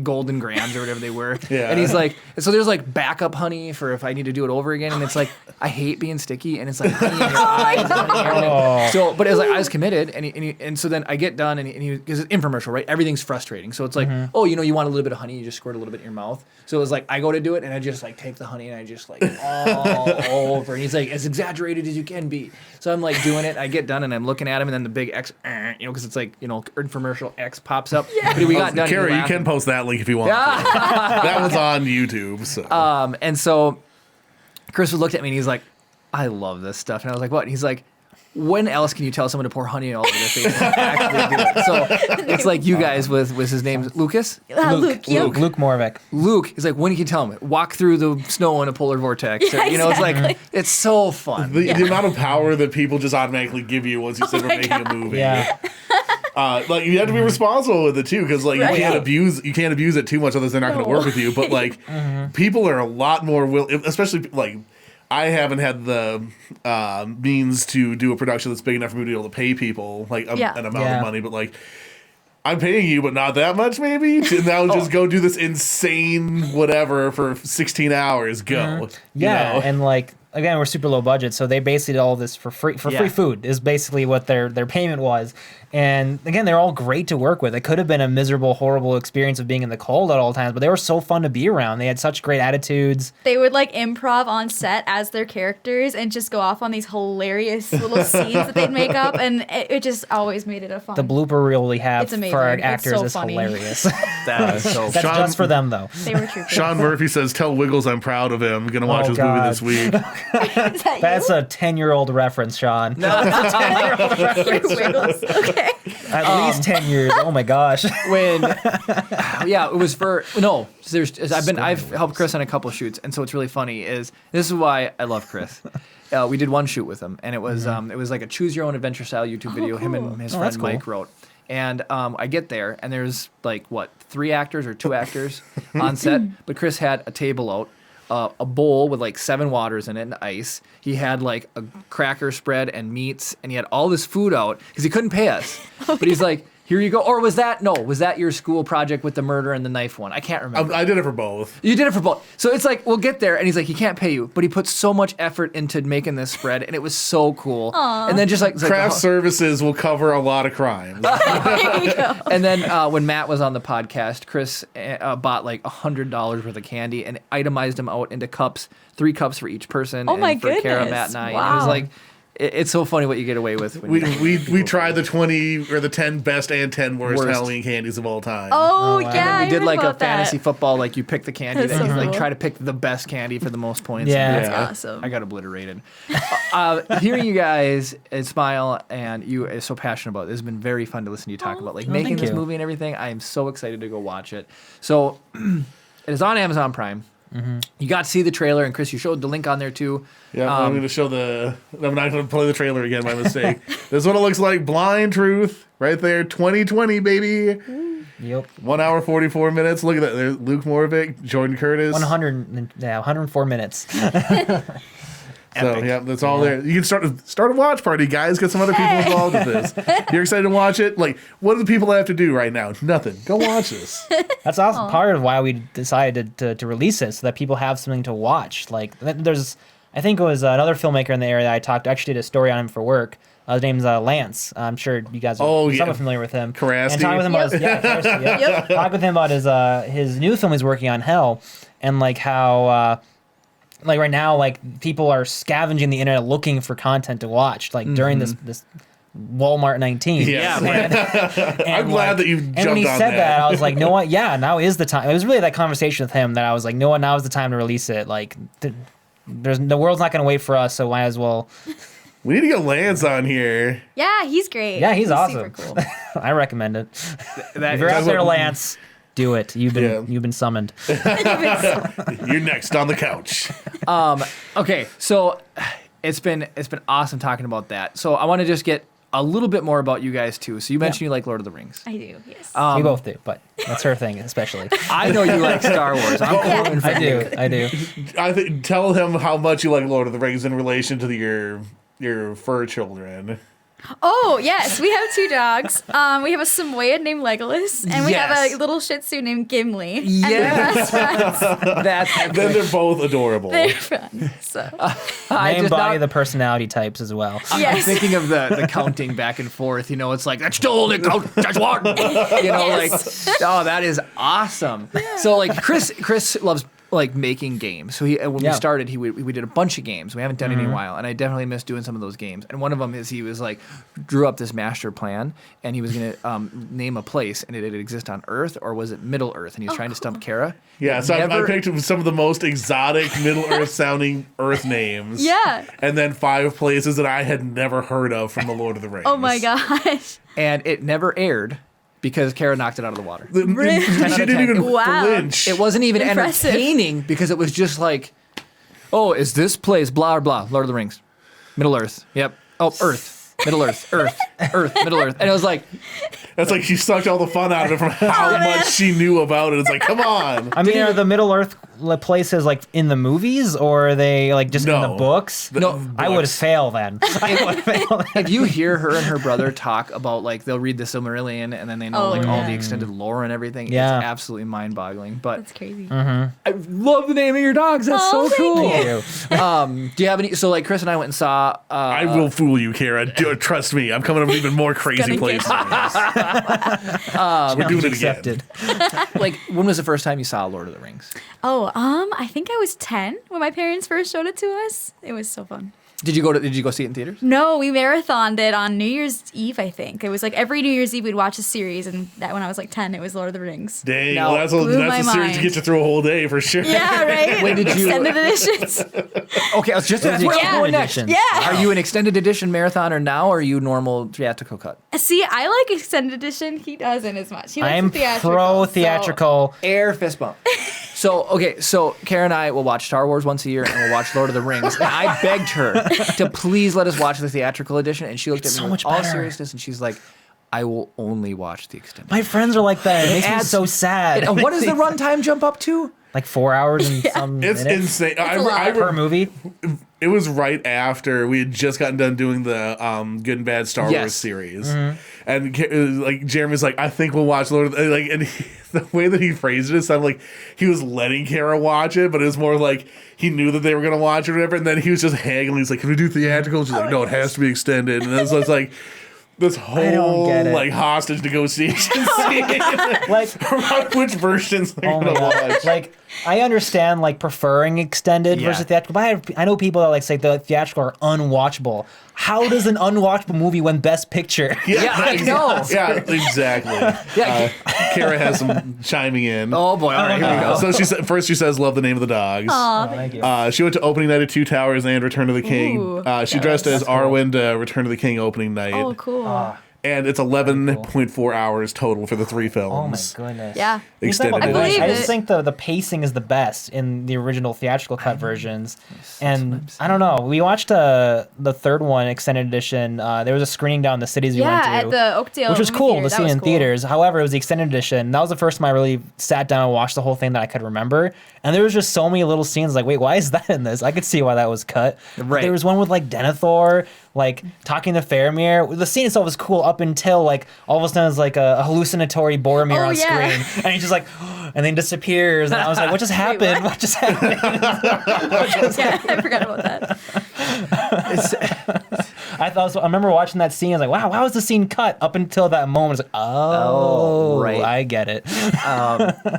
golden grams or whatever they were. Yeah. And he's like, so there's backup honey for if I need to do it over again. And it's I hate being sticky, and it's honey in your eyes. So, but it was I was committed, and so then I get done, and he because it's infomercial, right? Everything's frustrating. So it's oh, you want a little bit of honey, you just squirt a little bit in your mouth. So it was I go to do it, and I just take the honey, and I just all over. And he's as exaggerated as you can be. So I'm doing it. I get done, and I'm looking at him, and then the big X, because it's infomercial X pops up. Yeah. But we got done. Carrie, you can post that link if you want. That was on YouTube. So. And so Chris looked at me, and he's like, I love this stuff. And I was like, what? And he's like, when else can you tell someone to pour honey all over their face and actually do it? So it's you guys with his name, Lucas? Luke Moravec. Luke is when can you tell him? Walk through the snow in a polar vortex. Yeah, exactly. It's so fun. The amount of power that people just automatically give you once you say we're making a movie. Yeah. You have to be responsible with it too, because you can't abuse it too much, otherwise they're not going to work with you. But people are a lot more especially I haven't had the means to do a production that's big enough for me to be able to pay people an amount of money, but I'm paying you, but not that much, maybe. And now just go do this insane whatever for 16 hours. Go. Yeah, and again, we're super low budget, so they basically did all this for free food is basically what their payment was. And again, they're all great to work with. It could have been a miserable, horrible experience of being in the cold at all times, but they were so fun to be around. They had such great attitudes. They would like improv on set as their characters and just go off on these hilarious little scenes that they'd make up, and it just always made it a fun. The blooper reel we have It's amazing. for our It's actors so is funny. hilarious. That is so That's just for them, though. They were troopers. Sean Murphy says, "Tell Wiggles I'm proud of him. Gonna watch his movie this week." Is that That's a 10-year-old reference, Sean. Your Wiggles. Okay. At least 10 years. Oh my gosh. When it was for I've helped Chris on a couple shoots, and so what's really funny is this is why I love Chris. We did one shoot with him, and it was like a choose your own adventure style YouTube video. Cool. Him and his Oh, friend that's cool. Mike wrote. And I get there, and there's like 3 actors or 2 actors on set, but Chris had a table out, a bowl with like 7 waters in it and ice. He had like a cracker spread and meats, and he had all this food out because he couldn't pay us. But he's like, here you go. Or was that your school project with the murder and the knife one? I can't remember. I did it for both. You did it for both. So it's like, we'll get there, and he's like, he can't pay you, but he put so much effort into making this spread, and it was so cool. Aww. And then just like Craft services will cover a lot of crimes. There you go. And then when Matt was on the podcast, Chris bought like $100 worth of candy and itemized them out into cups, 3 cups for each person. Oh my and for Kara, goodness. Matt, and I. Wow. And it was like, it's so funny what you get away with. When We tried the 20 or the 10 best and 10 worst Worst. Halloween candies of all time. Oh, And yeah. then we I did heard like a about that. fantasy football, like you pick the candy That's that you so like cool. try to pick the best candy for the most points. Yeah. That's awesome. I got obliterated. Hearing you guys and smile and you are so passionate about it, it's been very fun to listen to you talk about like making thank this you. movie and everything. I am so excited to go watch it. So it is on Amazon Prime. You got to see the trailer, and Chris, you showed the link on there too. Yeah, I'm going to show I'm not going to play the trailer again by mistake. This is what it looks like. Blind Truth, right there. 2020, baby. Yep. 1 hour, 44 minutes. Look at that. There's Luke Moravec, Jordan Curtis. 104 minutes. So yeah, that's all there. You can start a watch party, guys. Get some other people involved with this. You're excited to watch it? Like, what do the people have to do right now? Nothing. Go watch this. That's awesome. Part of why we decided to release it, so that people have something to watch. Like, there's, I think it was another filmmaker in the area that actually did a story on him for work. His name's Lance. I'm sure you guys are somewhat familiar with him. Karasti. And talking with him about his, talk with him about his new film he's working on, Hell, and like how like right now, like people are scavenging the internet looking for content to watch, like during this Walmart 19. Yeah. And I'm glad that you jumped on that. And when he said that, I was like, no what? Yeah, now is the time. It was really that conversation with him that I was like, no what? Now is the time to release it. Like, the world's not going to wait for us, so might as well. We need to get Lance on here. Yeah, he's great. Yeah, he's awesome. Super cool. I recommend it. That If you're out is- there, Lance, do it. You've been summoned. You're next on the couch. Okay, so it's been awesome talking about that. So I want to just get a little bit more about you guys too. So you mentioned you like Lord of the Rings. I do, yes. We both do, but that's her thing, especially. I know you like Star Wars. I'm I do. I think tell him how much you like Lord of the Rings in relation to your fur children. Oh, yes. We have 2 dogs. We have a Samoyed named Legolas, and we have Yes. a little Shih Tzu named Gimli. And Yes. they're best friends. That's Then they're both adorable. They're friends. So, I They just embody not- the personality types as well. I'm yes. thinking of the counting back and forth. You know, it's like that's still only count. That's one. You know, Yes. like that is awesome. So like Chris loves like making games. So when we started, we did a bunch of games. We haven't done any in a while, and I definitely miss doing some of those games. And one of them is he was like drew up this master plan, and he was gonna name a place, and it exist on Earth or was it Middle Earth? And he was trying to stump Kara. Yeah, so I picked some of the most exotic Middle Earth sounding Earth names. yeah. And then 5 places that I had never heard of from the Lord of the Rings. Oh, my gosh. And it never aired because Kara knocked it out of the water. She didn't even Wow. flinch. It wasn't even Impressive. entertaining because it was just like, oh, is this place blah, blah, Lord of the Rings. Middle Earth. Yep. Oh, Earth. Middle Earth. Earth. Middle Earth. And it was like, That's like she sucked all the fun out of it from how much she knew about it. It's like, come on. I mean, are the Middle Earth places like in the movies, or are they like just in the books? No, I would fail then. if you hear her and her brother talk about like they'll read the Silmarillion and then they know all the extended lore and everything, it's absolutely mind-boggling. But That's crazy. I love the name of your dogs. That's so cool. Thank you. Do you have any? So like Chris and I went and saw. I will fool you, Kara. Trust me. I'm coming up with even more crazy places. We're doing it Accepted. Like, when was the first time you saw Lord of the Rings? I think I was 10 when my parents first showed it to us. It was so fun. Did you go see it in theaters? No, we marathoned it on New Year's Eve, I think. It was like every New Year's Eve we'd watch a series, and that when I was like 10, it was Lord of the Rings. Dang, well, that's a series to get you through a whole day for sure. Yeah, right? When did you... Extended editions. Okay, I was just that's where I'm going next. Yeah. Are you an extended edition marathoner now, or are you normal theatrical cut? See, I like extended edition. He doesn't as much. He likes I'm theatrical, pro-theatrical. Air fist bump. So Kara and I will watch Star Wars once a year, and we'll watch Lord of the Rings. And I begged her to please let us watch the theatrical edition, and she looked at me with all seriousness, and she's like, I will only watch the extended. My friends are like that. It makes me so sad. And what does the runtime jump up to? Like 4 hours and some It's minutes? insane. Per movie? It was right after we had just gotten done doing the Good and Bad Star Wars series. And like Jeremy's like, I think we'll watch Lord of the... Like, and the way that he phrased it sounded like he was letting Kara watch it, but it was more like he knew that they were going to watch it or whatever, and then he was just haggling. He's like, can we do theatrical? She's like, no, it has to be extended. And it's like... This whole like hostage negotiation scene, like about which versions they're gonna watch. Like, I understand like preferring extended versus theatrical, but I know people that like say the theatrical are unwatchable. How does an unwatchable movie win Best Picture? Yeah, I know. Yeah, exactly. Kara has some chiming in. Oh boy! All right, here we go. So she says, "Love the name of the dogs." Thank you. She went to opening night of Two Towers and Return of the King. Ooh. She dressed as Arwen to Return of the King opening night. Oh, cool. And it's 11.4 hours total for the 3 films. Oh my goodness. Yeah. Extended I believe edition. I just think the pacing is the best in the original theatrical cut versions. And I don't know. We watched the third one, extended edition. There was a screening down in the cities we went to. at the Oakdale which was movie cool theater. to see in theaters. However, it was the extended edition. That was the first time I really sat down and watched the whole thing that I could remember. And there was just so many little scenes like, wait, why is that in this? I could see why that was cut. Right. There was one with like Denethor, like talking to Faramir. The scene itself was cool up until like all of a sudden it's like a hallucinatory Boromir on screen. And he's just like, and then disappears. And I was like, what just happened? What just happened? I forgot about that. I remember watching that scene. I was like, wow, how was the scene cut up until that moment? I was like, oh right. I get it.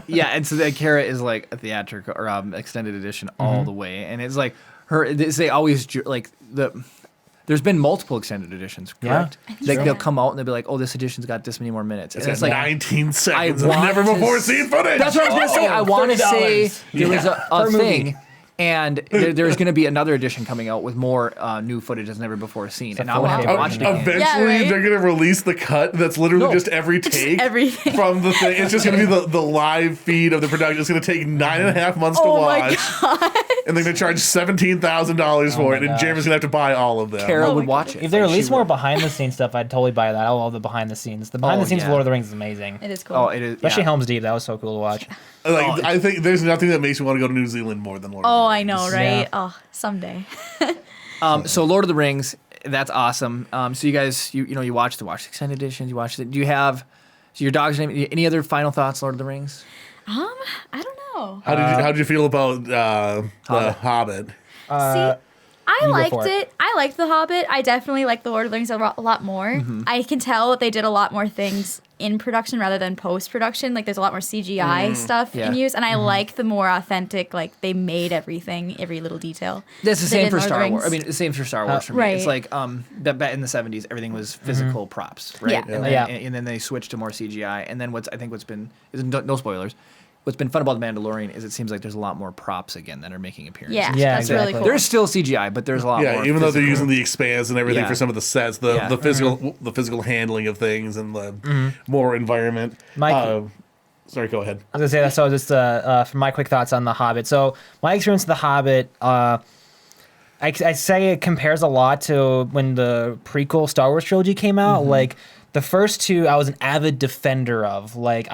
Yeah, and so that Kara is like a theatrical or extended edition all the way, and it's like they always like there's been multiple extended editions, correct? Yeah. Like they'll come out and they'll be like, "Oh, this edition's got this many more minutes." And it's like 19 seconds of never before seen footage. That's what I was gonna say. I want to say there was a thing. And there's going to be another edition coming out with more new footage that's never before seen. And I'm going to have to watch it again. Eventually, they're going to release the cut that's literally just every take from the thing. It's just going to be the live feed of the production. It's going to take 9.5 months to watch. And they're going to charge $17,000 for it. And Jeremy's going to have to buy all of them. Kara would watch it. If they release more behind the scenes stuff, I'd totally buy that. I love the behind the scenes. The behind the scenes of Lord of the Rings is amazing. It is cool. Oh, it is. Especially Helm's Deep. That was so cool to watch. Like, I think there's nothing that makes me want to go to New Zealand more than Lord of the Rings. I know, right? Yeah. Oh, someday. So Lord of the Rings, that's awesome. So you guys, you watched the extended editions. You watched it. Do you have your dog's name? Any other final thoughts, Lord of the Rings? I don't know. How did you feel about the Hobbit? See, I liked it. I liked The Hobbit. I definitely like The Lord of the Rings a lot more. Mm-hmm. I can tell that they did a lot more things in production rather than post-production. Like, there's a lot more CGI stuff in use, and I like the more authentic, like, they made everything, every little detail. That's the same for Star Wars. I mean, the same for Star Wars for me. Right. It's like, back in the 70s, everything was physical props, right? Yeah. And then they switched to more CGI. And then what's been, no spoilers, what's been fun about The Mandalorian is it seems like there's a lot more props again that are making appearances. Yeah, that's really cool. There's still CGI, but there's a lot more. Yeah, even though they're using the expanse and everything for some of the sets, the physical handling of things and the more environment. Sorry, go ahead. I was gonna say that. So just for my quick thoughts on The Hobbit. So my experience with The Hobbit. I say it compares a lot to when the prequel Star Wars trilogy came out. Like, the first two, I was an avid defender of. Like,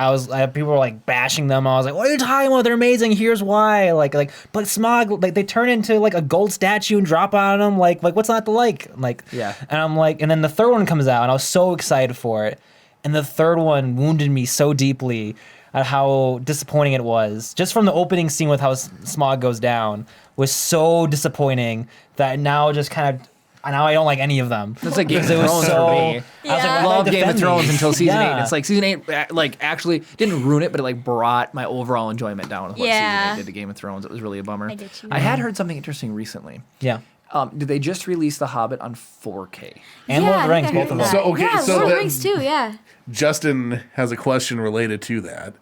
people were like bashing them. I was like, "What are you talking about? They're amazing. Here's why." Like, but Smog, like, they turn into like a gold statue and drop on them. Like, what's not to like? Like, Yeah. And I'm like, and then the third one comes out, and I was so excited for it. And the third one wounded me so deeply at how disappointing it was. Just from the opening scene with how Smog goes down was so disappointing that now just kind of. Now I don't like any of them. It's like Game of Thrones for me. I love Game of Thrones until season 8. It's like season 8, like, actually didn't ruin it, but it like brought my overall enjoyment down with what season 8 did to Game of Thrones. It was really a bummer. I get you. I had heard something interesting recently. Yeah. Did they just release The Hobbit on 4K? And Lord of the Rings, both of them. So, okay, yeah, so Lord of that- the Rings too, yeah. Justin has a question related to that.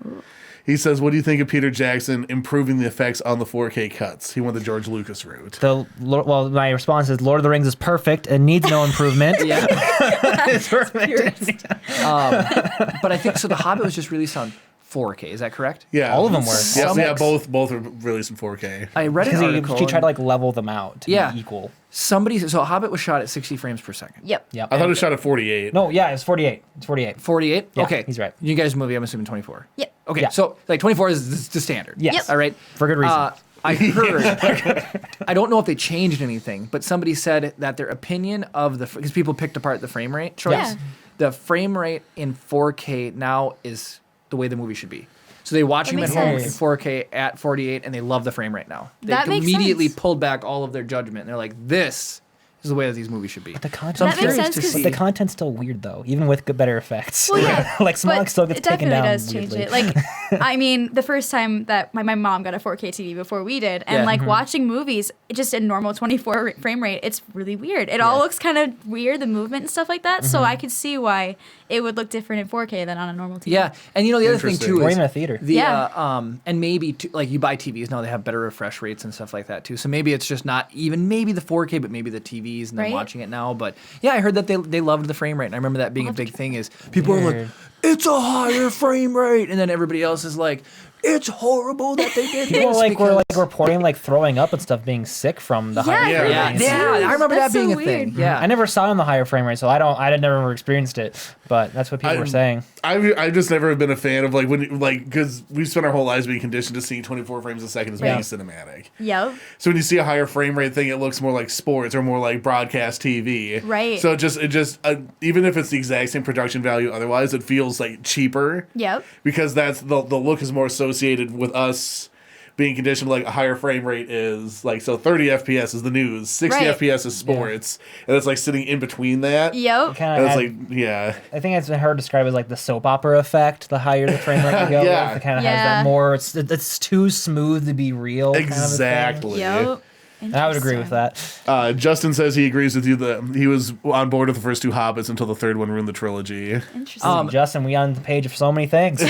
He says, "What do you think of Peter Jackson improving the effects on the 4K cuts? He went the George Lucas route." Well, my response is Lord of the Rings is perfect and needs no improvement. It's perfect. But I think so. The Hobbit was just released on 4K. Is that correct? Yeah, All of them were. Yeah, both were released in 4K. I read an Because article. he tried to like level them out to be equal. So Hobbit was shot at 60 frames per second. Yep. Yep. I thought it was shot at 48. No, yeah, it's 48. It's 48. 48? Yeah, okay. he's right. You guys' movie, I'm assuming 24. Yep. Okay, Yeah. so like 24 is the standard. Yes. Yep. All right. For good reason. I heard, I don't know if they changed anything, but somebody said that their opinion of because people picked apart the frame rate choice. Yeah. The frame rate in 4K now is the way the movie should be. So they watch That them at makes home in sense. 4K at 48, and they love the frame rate now. They That makes immediately sense. pulled back all of their judgment. And they're like, this is the way that these movies should be. The content, So I'm That makes curious sense to 'cause- see. but the content's still weird though, even with good, better effects. Well, yeah, like Smog but still gets it taken definitely down. does change weirdly. it. Like, I mean, the first time that my mom got a 4K TV before we did, and Yeah. like watching movies just in normal 24 frame rate, it's really weird. It all looks kind of weird, the movement and stuff like that. So I could see why it would look different in 4K than on a normal TV. Yeah, and you know the other thing Interesting. too Or is even a theater. The Yeah. and maybe like you buy TVs now, they have better refresh rates and stuff like that too. So maybe it's just not even maybe the 4K, but maybe the TVs and then Right. watching it now. But yeah, I heard that they loved the frame rate, and I remember that being a big thing. Is people are like, Weird. it's a higher frame rate, and then everybody else is like, it's horrible that they did People this. like were like because- reporting like throwing up and stuff, being sick from the higher Yeah, frame yeah, rates. I remember That's that being so a thing. weird. Yeah, I never saw it on the higher frame rate, so I never experienced it. But that's what people were saying. I've just never been a fan of like because we've spent our whole lives being conditioned to see 24 frames a second as being Yeah. cinematic. Yep. So when you see a higher frame rate thing, it looks more like sports or more like broadcast TV. Right. So it just even if it's the exact same production value, otherwise it feels like cheaper. Yep. Because that's the look is more associated with us being conditioned like a higher frame rate is like 30 FPS is the news, 60 Right. FPS is sports, and it's like sitting in between that. Yep. Kind And of it's like I think it's been heard described as like the soap opera effect. The higher the frame rate you go, Yeah. it kind of has Yeah. that more. It's too smooth to be real. kind of a thing. Exactly. Yep. And I would agree with that. Justin says he agrees with you that he was on board with the first two Hobbits until the third one ruined the trilogy. Interesting. Justin, we on the page of so many things.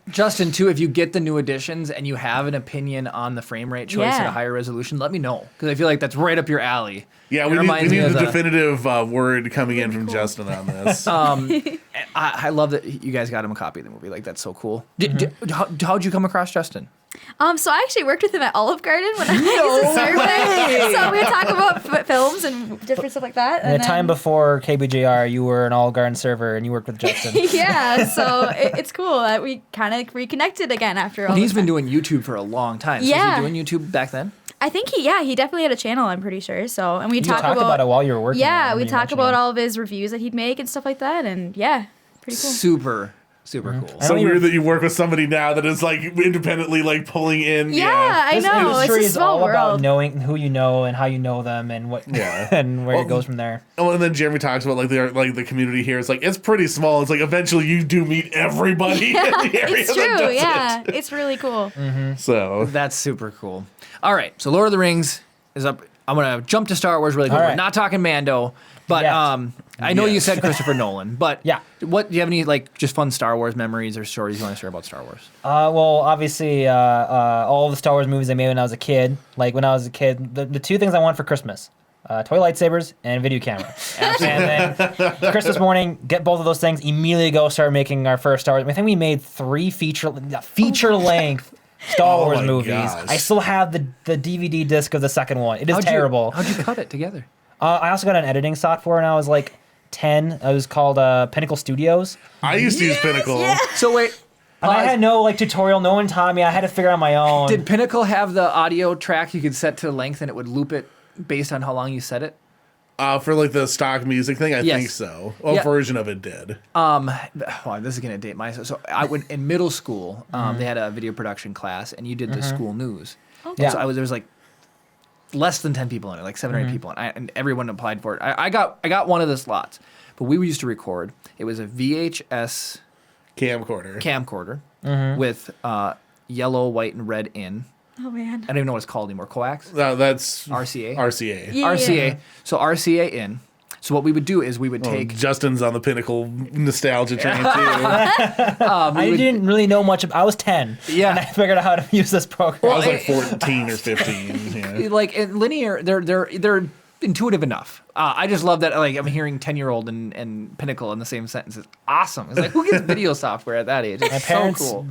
Justin, too, if you get the new editions and you have an opinion on the frame rate choice at Yeah. a higher resolution, let me know, because I feel like that's right up your alley. Yeah, It we reminds need me of the definitive word coming in from Justin on this. I love that you guys got him a copy of the movie. Like, that's so cool. How'd you come across Justin? So I actually worked with him at Olive Garden when I used to serve there. So we would talk about films and different stuff like that. And the time before KBJR, you were an Olive Garden server and you worked with Justin. Yeah, so it's cool that we kind of reconnected again after all. He's this been time. doing YouTube for a long time. So Yeah. was he doing YouTube back then? I think he definitely had a channel. I'm pretty sure. So and we You talked talked about it while you were working. Yeah, there, we you talked mentioned about it. all of his reviews that he'd make and stuff like that. And yeah, pretty cool. Super cool. So weird that you work with somebody now that is like independently like pulling in. Yeah, I This know. industry It's a is small all about world. knowing who you know and how you know them and what and where it goes from there. Oh, and then Jeremy talks about like the community here. It's like it's pretty small. It's like eventually you do meet everybody in the area. It's that true. does Yeah, it. it's really cool. So That's super cool. All right, so Lord of the Rings is up. I'm gonna jump to Star Wars really quick. All We're right. not talking Mando, but Yes. I know you said Christopher Nolan, but Yeah. what do you have any like just fun Star Wars memories or stories you want to share about Star Wars? Well, obviously, all the Star Wars movies I made when I was a kid. Like when I was a kid, the two things I wanted for Christmas: toy lightsabers and a video camera. And then Christmas morning, get both of those things. Immediately go start making our first Star Wars. I think we made 3 feature length Star Wars my movies. gosh. I still have the DVD disc of the second one. It is terrible. How'd you cut it together? I also got an editing software when I was like 10. It was called Pinnacle Studios. I used to use Pinnacle. Yeah. So wait. And I had no like tutorial. No one taught me. I had to figure out my own. Did Pinnacle have the audio track you could set to length and it would loop it based on how long you set it? For like the stock music thing, I Yes. think so. A version of it did. Well, this is gonna date myself. So I went in middle school. They had a video production class, and you did the school news. Okay. Yeah. So there was like less than 10 people in it, like 7 or 8 people, and everyone applied for it. I got one of the slots, but we used to record. It was a VHS camcorder with yellow, white, and red in. Oh man. I don't even know what it's called anymore. Coax? That's RCA? RCA. Yeah. RCA. So RCA in. So what we would do is we would take. Justin's on the Pinnacle nostalgia train too. I didn't really know much. I was 10. Yeah. And I figured out how to use this program. I was like 14 or 15. Yeah. Like in linear, they're intuitive enough. I just love that. Like I'm hearing 10-year-old and Pinnacle in the same sentence. It's awesome. It's like who gets video software at that age? It's My parents so cool.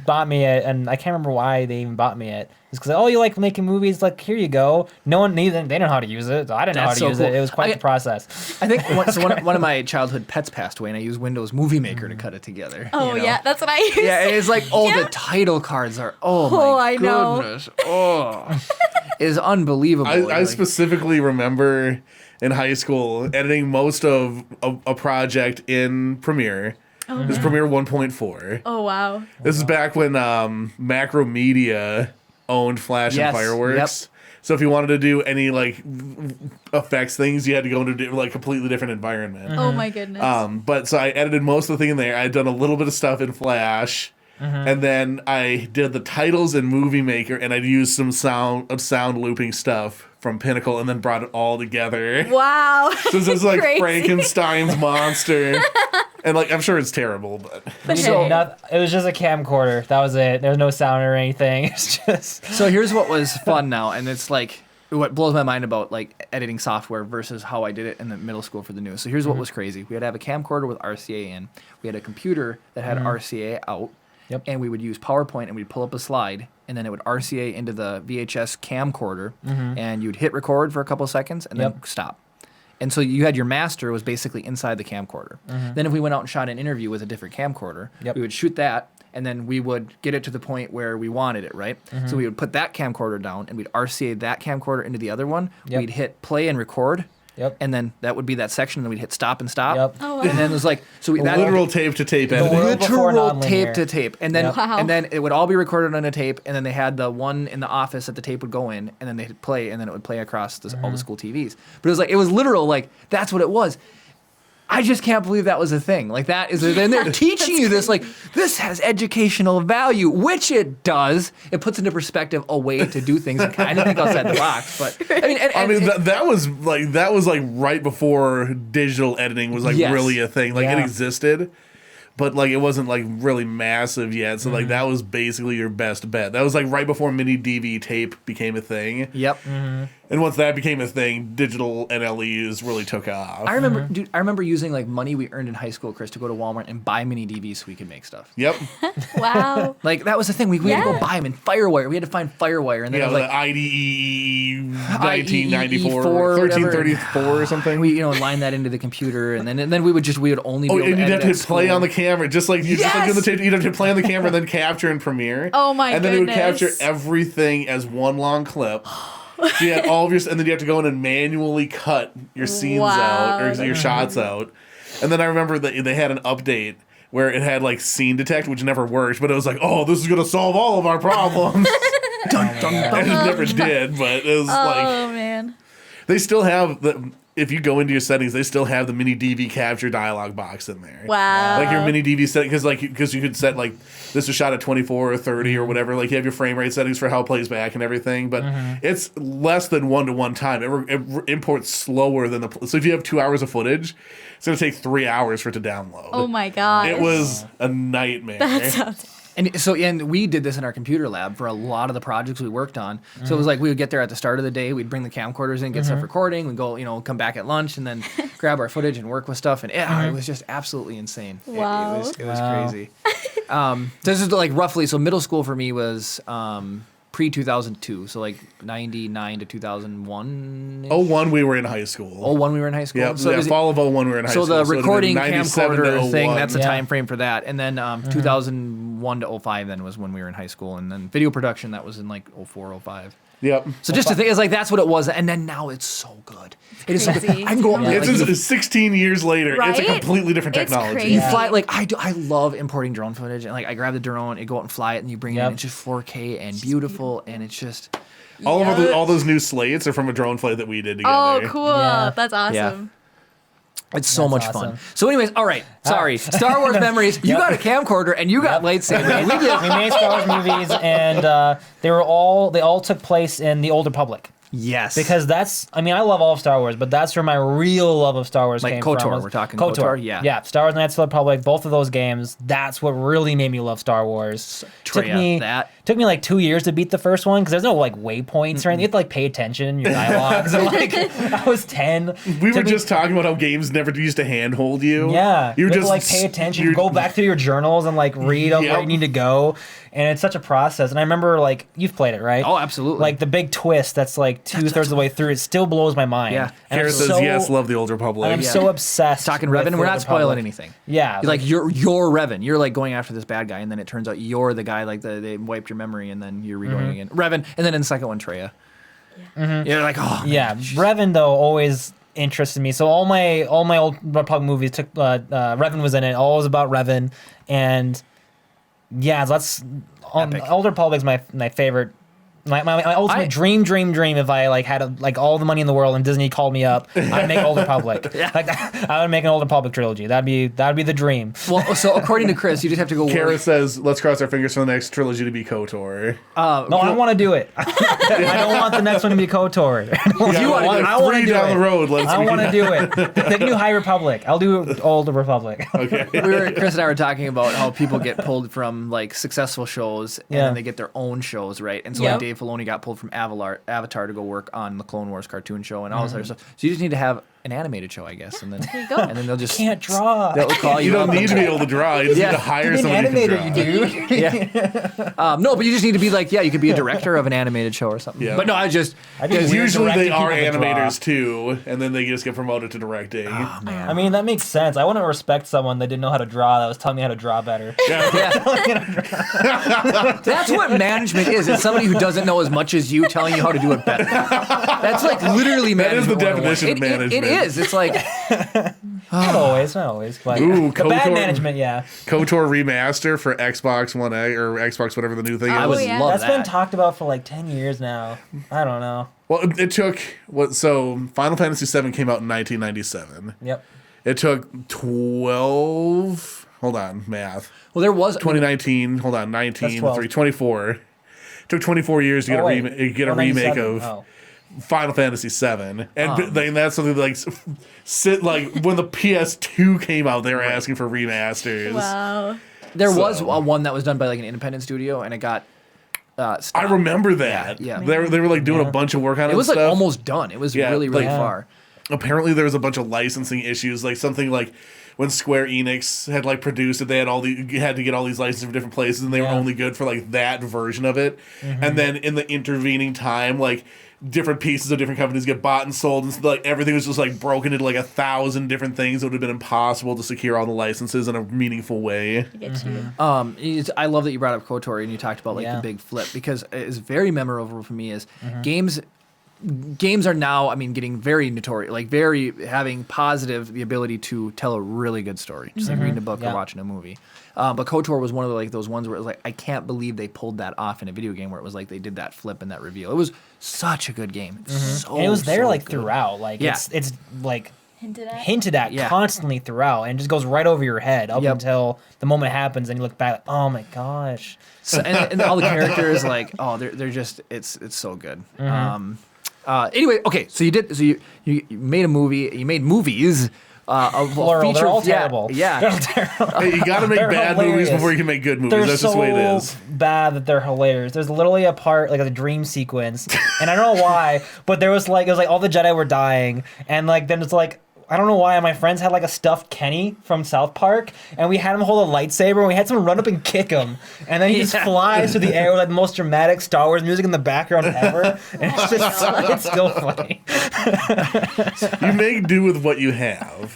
bought me it, and I can't remember why they even bought me it. It's because, oh, you like making movies? Like, here you go. No one, they know how to use it. So I didn't know how That's to so use cool. it. It was quite the process. I think one of my childhood pets passed away, and I used Windows Movie Maker to cut it together. Oh you know? yeah, that's what I use. Yeah, it's like Yeah. the title cards are. Oh I my know. goodness. Oh, is unbelievable. I Like, specifically remember in high school editing most of a project in Premiere. This is Premiere 1.4. Oh wow. This is back when Macromedia owned Flash Yes, and Fireworks. So if you wanted to do any like effects things, you had to go into like completely different environment. Oh my goodness. But so I edited most of the thing in there. I had done a little bit of stuff in Flash. And then I did the titles in Movie Maker, and I'd used some sound looping stuff from Pinnacle, and then brought it all together. Wow. So this is like Crazy. Frankenstein's monster, and like I'm sure it's terrible, but It was just a camcorder. That was it. There was no sound or anything. It's just. So here's what was fun now, and it's like what blows my mind about like editing software versus how I did it in the middle school for the news. So here's what was crazy: we had to have a camcorder with RCA in. We had a computer that had RCA out. Yep. And we would use PowerPoint, and we'd pull up a slide, and then it would RCA into the VHS camcorder, and you'd hit record for a couple of seconds, and then stop. And so you had your master was basically inside the camcorder. Then if we went out and shot an interview with a different camcorder, we would shoot that, and then we would get it to the point where we wanted it, right? So we would put that camcorder down, and we'd RCA that camcorder into the other one. We'd hit play and record. And then that would be that section, and then we'd hit stop and stop. Oh, wow. And then it was like literal tape to tape editing. world before Literal nonlinear. tape to tape, and then Wow. and then it would all be recorded on a tape, and then they had the one in the office that the tape would go in, and then they hit play, and then it would play across all the school TVs. But it was literal, like that's what it was. I just can't believe that was a thing. Like that is, and they're teaching you this. Like this has educational value, which it does. It puts into perspective a way to do things and kind of think outside the box. But I mean, that was like right before digital editing was like really a thing. Like it existed, but like it wasn't like really massive yet. So like that was basically your best bet. That was like right before mini DV tape became a thing. Yep. And once that became a thing, digital NLEs really took off. I remember, dude. I remember using like money we earned in high school, Chris, to go to Walmart and buy mini DVs so we could make stuff. Yep. Wow. Like that was the thing. We had to go buy them in Firewire. We had to find Firewire, and then it was like the IDE 1994, 1334 or something. We line that into the computer, and then we would only. Oh, be able and to you'd edit have at to play school. on the camera, just like you just like in the tape. You'd have to play on the camera, and then capture in Premiere. Oh my And then it would goodness. capture everything as one long clip. So you had all of your, and then you have to go in and manually cut your scenes out or your shots out. And then I remember that they had an update where it had like scene detect, which never worked, but it was like, oh, this is gonna solve all of our problems. Dun, dun, dun. And it never did, but it was like Oh man. they still have the. If you go into your settings, they still have the mini DV capture dialog box in there. Wow. Like your mini DV setting, because you could set like this was shot at 24 or 30 or whatever. Like you have your frame rate settings for how it plays back and everything, but it's less than 1-to-1 time. It imports slower than so if you have 2 hours of footage, it's gonna take 3 hours for it to download. Oh my god. It was a nightmare. That sounds. And we did this in our computer lab for a lot of the projects we worked on. So it was like we would get there at the start of the day, we'd bring the camcorders in, get stuff recording, we'd go, come back at lunch and then grab our footage and work with stuff. And it was just absolutely insane. Wow. It was crazy. This is like roughly, so middle school for me was pre-2002, so like 99 to 2001. 01 we were in high school. 01 we were in high school? Yeah, so fall of 01 we were in high school. So the recording 97 to camcorder thing, 01. that's the time frame for that. And then 2001 to 05 then was when we were in high school. And then video production, that was in like 04, 05. Yep. So just to think, it's like that's what it was, and then now it's so good. It is so good. I can go. It's 16 years later. Right? It's a completely different It's technology. crazy. You fly like I love importing drone footage, and like I grab the drone, and go out and fly it, and you bring it in. It's just 4K and beautiful, and it's just all those new slates are from a drone flight that we did together. Oh, cool. Yeah. That's awesome. Yeah. It's so much fun. awesome. So, anyways, all right. Sorry, Star Wars memories. You got a camcorder and you got lightsabers. We made Star Wars movies, and they all took place in the Old Republic. Yes. Because I love all of Star Wars, but that's where my real love of Star Wars like came KOTOR, from. we're talking KOTOR. KOTOR, yeah. Yeah, Star Wars Knights of the Republic, both of those games, that's what really made me love Star Wars. Took me like 2 years to beat the first one, because there's no like waypoints or anything. You have to like pay attention in your dialogues. And like, I was 10. We were just talking about how games never used to handhold you. Yeah. You have just to like pay attention. You go back through your journals and like read up where you need to go. And it's such a process. And I remember, like, you've played it, right? Oh, absolutely. Like, the big twist that's, like, two-thirds of the way through, it still blows my mind. Yeah. Kara says, yes, love the Old Republic. I'm so obsessed Talking with Revan, we're not spoiling anything. Yeah. You're like, you're Revan. You're, like, going after this bad guy, and then it turns out you're the guy, like, they wiped your memory, and then you're redoing it again. Revan, and then in the second one, Traya. Yeah. You're like, oh, yeah. Revan, though, always interested me. So all my Old Republic movies took, Revan was in it, all was about Revan, and... yeah, that's Old Republic's my favorite. My ultimate dream if I like had like all the money in the world and Disney called me up, I'd make Old Republic. Like I would make an Old Republic trilogy. That'd be the dream. Well, so according to Chris, you just have to go. Kara says, "Let's cross our fingers for the next trilogy to be KOTOR." No, I want to do it. I don't want the next one to be KOTOR. I want to do down the road. I want to do it. They can do High Republic. I'll do Old Republic. Okay. Chris and I were talking about how people get pulled from like successful shows and then they get their own shows, right? And so like Dave Filoni got pulled from Avatar to go work on the Clone Wars cartoon show and all this other stuff. So you just need to have an animated show, I guess, and then there you go. And then they'll just can't draw. They'll call you. You don't need to be able to draw. You just need to hire somebody who can draw. You do. Yeah. No, but you just need to be like, you could be a director of an animated show or something. Yeah. But no, usually they are animators too, and then they just get promoted to directing. Oh, man. I mean, that makes sense. I wouldn't respect someone that didn't know how to draw that was telling me how to draw better. That's what management is. It's somebody who doesn't know as much as you telling you how to do it better. That's like literally management. That is the definition of management. It is. It's like not always, but the bad management, KOTOR remaster for Xbox One X or Xbox, whatever the new thing is. I would love That's been talked about for like 10 years now. I don't know. Well, it took so Final Fantasy VII came out in 1997. Yep. It took 12. Hold on, math. Well, there was 2019. Hold on, 19, 24. It took 24 years to get a remake of Final Fantasy VII, and that's something like when the PS2 came out, they were asking for remasters. Wow. There was one that was done by like an independent studio, and it got. Stopped. I remember that. Yeah. They were like doing a bunch of work on it. It was like almost done. It was really far. Apparently, there was a bunch of licensing issues, like something like when Square Enix had like produced it, they had had to get all these licenses from different places, and they were only good for like that version of it. And then in the intervening time, like different pieces of different companies get bought and sold, and so, like everything was just like broken into like 1,000 different things. It would have been impossible to secure all the licenses in a meaningful way. I love that you brought up KOTOR and you talked about like the big flip, because it's very memorable for me. Is games are now, getting very notorious, like having positive the ability to tell a really good story, just like reading a book or watching a movie. But KOTOR was one of those ones where it was like, I can't believe they pulled that off in a video game, where it was like they did that flip and that reveal. It was such a good game. And it was there like throughout. Like it's like hinted at constantly throughout, and just goes right over your head up until the moment happens, and you look back like, oh my gosh. So, and all the characters, like, they're just it's so good. Anyway, okay, so you made a movie, you made movies Plural, they're all terrible. Yeah. They're all terrible. Hey, you got to make bad movies before you can make good movies. They're That's just the way it is. so bad that they're hilarious. There's literally a part, like a dream sequence, and I don't know why, but it was like all the Jedi were dying, and like then it's like, I don't know why my friends had like a stuffed Kenny from South Park, and we had him hold a lightsaber, and we had someone run up and kick him, and then he just flies through the air with like the most dramatic Star Wars music in the background ever, and it's just it's still funny. You make do with what you have.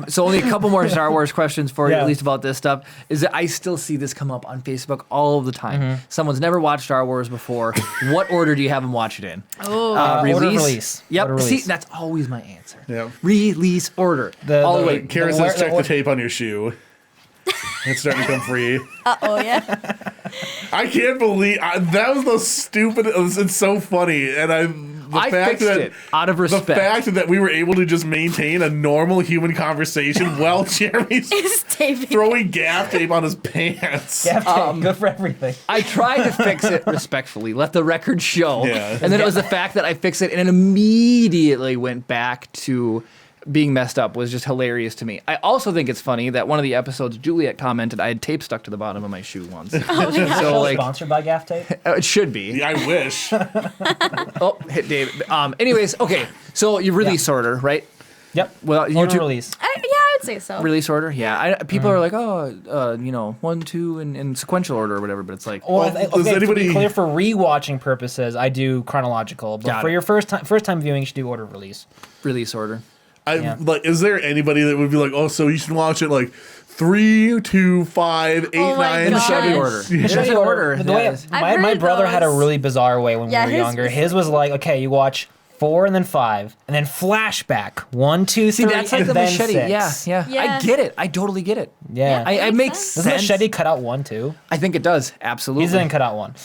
So only a couple more Star Wars questions for you, at least about this stuff. Is that I still see this come up on Facebook all of the time. Someone's never watched Star Wars before. What order do you have them watch it in? Release. Yep. Order release. See, that's always my answer. Yep. Release order. All the way. Kara says check the tape on your shoe. It's starting to come free. Yeah. I can't believe that was the stupid. It's so funny, and I fixed it out of respect. The fact that we were able to just maintain a normal human conversation while Jeremy's throwing gaff tape on his pants. Gaff tape, good for everything. I tried to fix it respectfully, let the record show, Yeah. and then it was the fact that I fixed it and it immediately went back to being messed up was just hilarious to me. I also think it's funny that one of the episodes Juliet commented I had tape stuck to the bottom of my shoe once. So like, sponsored by gaff tape? It should be. Yeah, I wish. Hit David. Anyways, okay. So you release order, right? Yep. Well, release. I would say so. Release order, yeah. People are like, 1, 2, in sequential order or whatever, but it's like, To be clear, for rewatching purposes, I do chronological. But for your first time viewing, you should do order release. Release order. Like, is there anybody that would be like, oh, so you should watch it like 3, 2, 5, 8, 9, Machete order. Machete order. My brother had a really bizarre way when we were younger. His was like, okay, you watch 4 and then 5 and then flashback 1, 2, 3. See, that's like and the then Machete. 6. Yeah. I get it. I totally get it. Yeah. It makes sense. Doesn't Machete cut out 1 too? I think it does. Absolutely. He didn't cut out 1.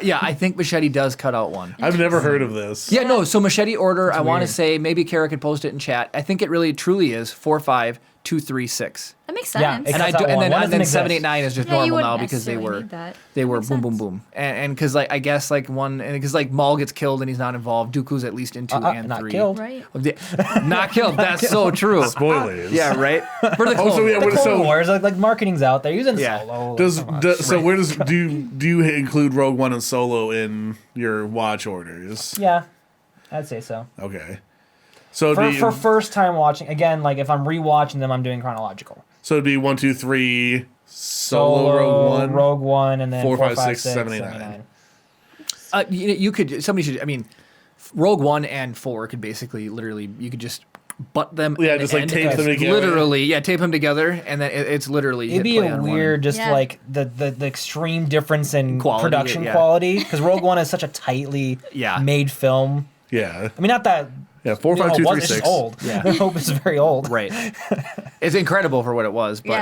Yeah, I think Machete does cut out 1. I've never heard of this. Yeah, no. So Machete order. I want to say maybe Kara could post it in chat. I think it really truly is 4, 5, 2, 3, 6 That makes sense. Yeah, and then 7, 8, 9 is just normal now because they were Makes boom, boom, boom, and because like I guess like because like Maul gets killed and he's not involved. Dooku's at least in 2 and 3. Not killed. Right. Not killed. That's so true. Spoilers. Yeah, right. For the Clone Wars, like marketing's out there using Solo. Where do you include Rogue One and Solo in your watch orders? Yeah, I'd say so. Okay. So for first time watching, again, like if I'm rewatching them, I'm doing chronological. So it'd be 1, 2, 3, Solo, Rogue One, and then 4, 5, 6, 7, 8, 9. You could. Somebody should. I mean, Rogue One and 4 could basically, literally, you could just butt them. Yeah, just like tape them together. Literally, yeah, tape them together, and then it's literally. It'd be a weird, just like the extreme difference in production quality, because Rogue One is such a tightly made film. Yeah. I mean, not that. Yeah, 4, 5, 2, 3, 6. It's old. Yeah. Hope is very old. Right. It's incredible for what it was, but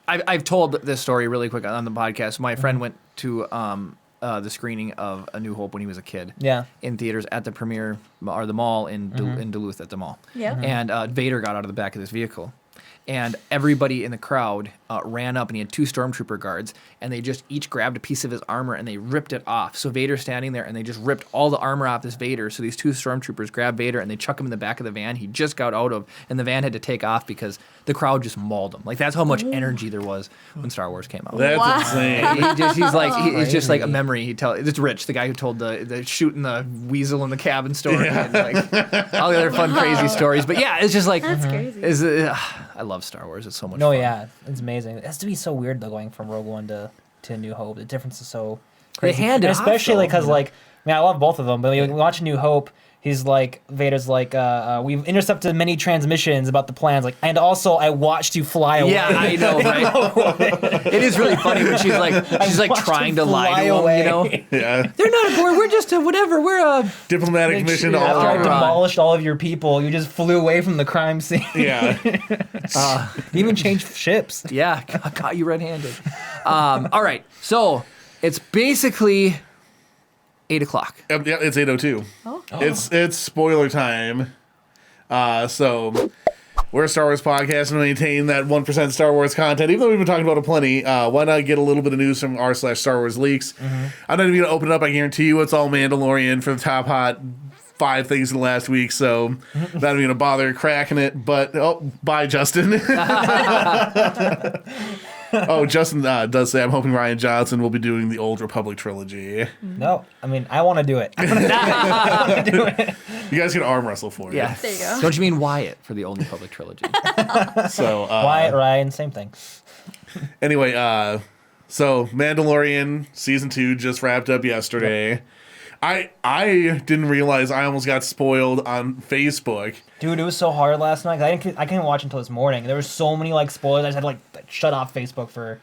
I've told this story really quick on the podcast. My friend went to the screening of A New Hope when he was a kid. Yeah. In theaters at the premiere or the mall in Duluth at the mall. Yeah. And Vader got out of the back of this vehicle. And everybody in the crowd ran up, and he had 2 stormtrooper guards, and they just each grabbed a piece of his armor and they ripped it off. So Vader's standing there, and they just ripped all the armor off this Vader. So these 2 stormtroopers grab Vader and they chuck him in the back of the van he just got out of, and the van had to take off because the crowd just mauled him. Like that's how much energy there was when Star Wars came out. That's insane. He's just like a memory. It's Rich, the guy who told the shooting the weasel in the cabin story, and like all the other fun, crazy stories. But yeah, it's just like that's crazy. I love Star Wars. It's so much fun. No, yeah, it's amazing. It has to be so weird though, going from Rogue One to New Hope. The difference is so crazy. They hand it off, especially because though, like, I mean, I love both of them, but when you watch New Hope, he's like, Vader's like, we've intercepted many transmissions about the plans, like, and also I watched you fly away. Yeah, I know, right? It is really funny when she's like trying to lie to him, you know? Yeah. They're not aboard. We're just whatever. We're a diplomatic mission. After I demolished all of your people, you just flew away from the crime scene. Yeah. You even changed ships. Yeah, caught you red-handed. All right, so it's basically 8 o'clock. Yeah, it's 8:02. Oh. It's spoiler time. So we're a Star Wars podcast and maintain that 1% Star Wars content. Even though we've been talking about it plenty, why not get a little bit of news from r/Star Wars Leaks? I'm not even going to open it up. I guarantee you it's all Mandalorian for the top hot 5 things in the last week, so not even going to bother cracking it. But, bye, Justin. Justin does say, I'm hoping Ryan Johnson will be doing the Old Republic trilogy. No, I mean, I want to do it. I want to do it. You guys can arm wrestle for it. Yeah. There you go. Don't you mean Wyatt for the Old Republic trilogy? So, Wyatt, Ryan, same thing. Anyway, so Mandalorian Season 2 just wrapped up yesterday. Yep. I didn't realize I almost got spoiled on Facebook. Dude, it was so hard last night. I couldn't watch until this morning. There were so many like spoilers. I just had to shut off Facebook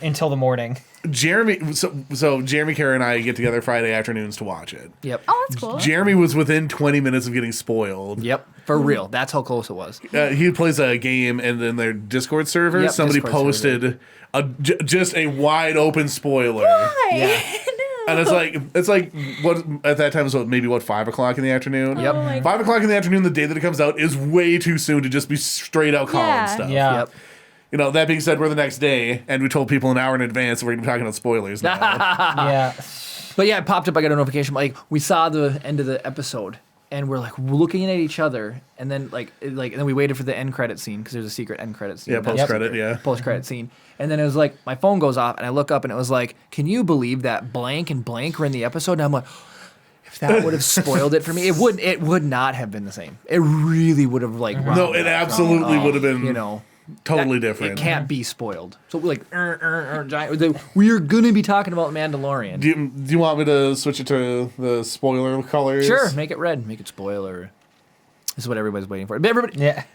until the morning. Jeremy, so Jeremy, Kara, and I get together Friday afternoons to watch it. Yep. Oh, that's cool. Jeremy was within 20 minutes of getting spoiled. Yep. For real. That's how close it was. He plays a game, and then their Discord server, Yep, somebody Discord posted just a wide open spoiler. Why? Yeah. And it's like what at that time was maybe 5 o'clock in the afternoon. Yep. 5 o'clock in the afternoon, the day that it comes out, is way too soon to just be straight out calling stuff. Yeah. Yep. You know, that being said, we're the next day, and we told people an hour in advance we're going to be talking about spoilers now. Yeah. But yeah, it popped up. I got a notification. Like, we saw the end of the episode, and we're like looking at each other, and then and then we waited for the end credit scene because there's a secret end credit scene. Yeah, post credit. Post credit scene. And then it was like my phone goes off, and I look up, and it was like, can you believe that blank and blank were in the episode? And I'm like, if that would have spoiled it for me, it would not have been the same. It really would have no, it absolutely would have been totally different. It can't be spoiled. So we're like, we are gonna be talking about Mandalorian. Do you want me to switch it to the spoiler colors? Sure, make it red, make it spoiler. This is what everybody's waiting for. But everybody, Yeah.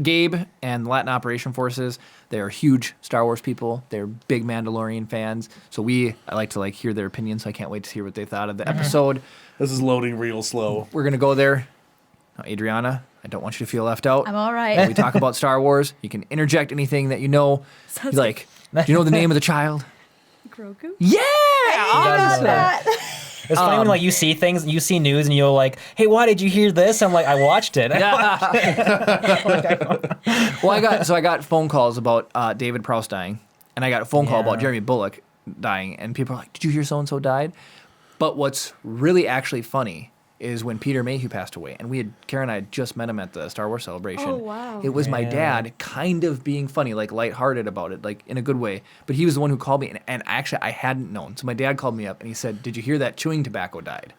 Gabe and Latin Operation Forces, they are huge Star Wars people. They're big Mandalorian fans. So I like to hear their opinions. So I can't wait to hear what they thought of the episode. This is loading real slow. We're gonna go there. Now, Adriana, I don't want you to feel left out. I'm all right. When we talk about Star Wars, you can interject anything that you know. Sounds Do you know the name of the child? Grogu? Yeah! does know that. It's funny when you see things, you see news, and you're like, "Hey, why did you hear this?" I'm like, "I watched it." Well, I got phone calls about David Prowse dying, and I got a phone call about Jeremy Bulloch dying, and people are like, "Did you hear so and so died?" But what's really actually funny is when Peter Mayhew passed away, and Karen and I had just met him at the Star Wars celebration. Oh, wow. It was my dad kind of being funny, lighthearted about it, in a good way. But he was the one who called me, and actually I hadn't known. So my dad called me up, and he said, "Did you hear that chewing tobacco died?"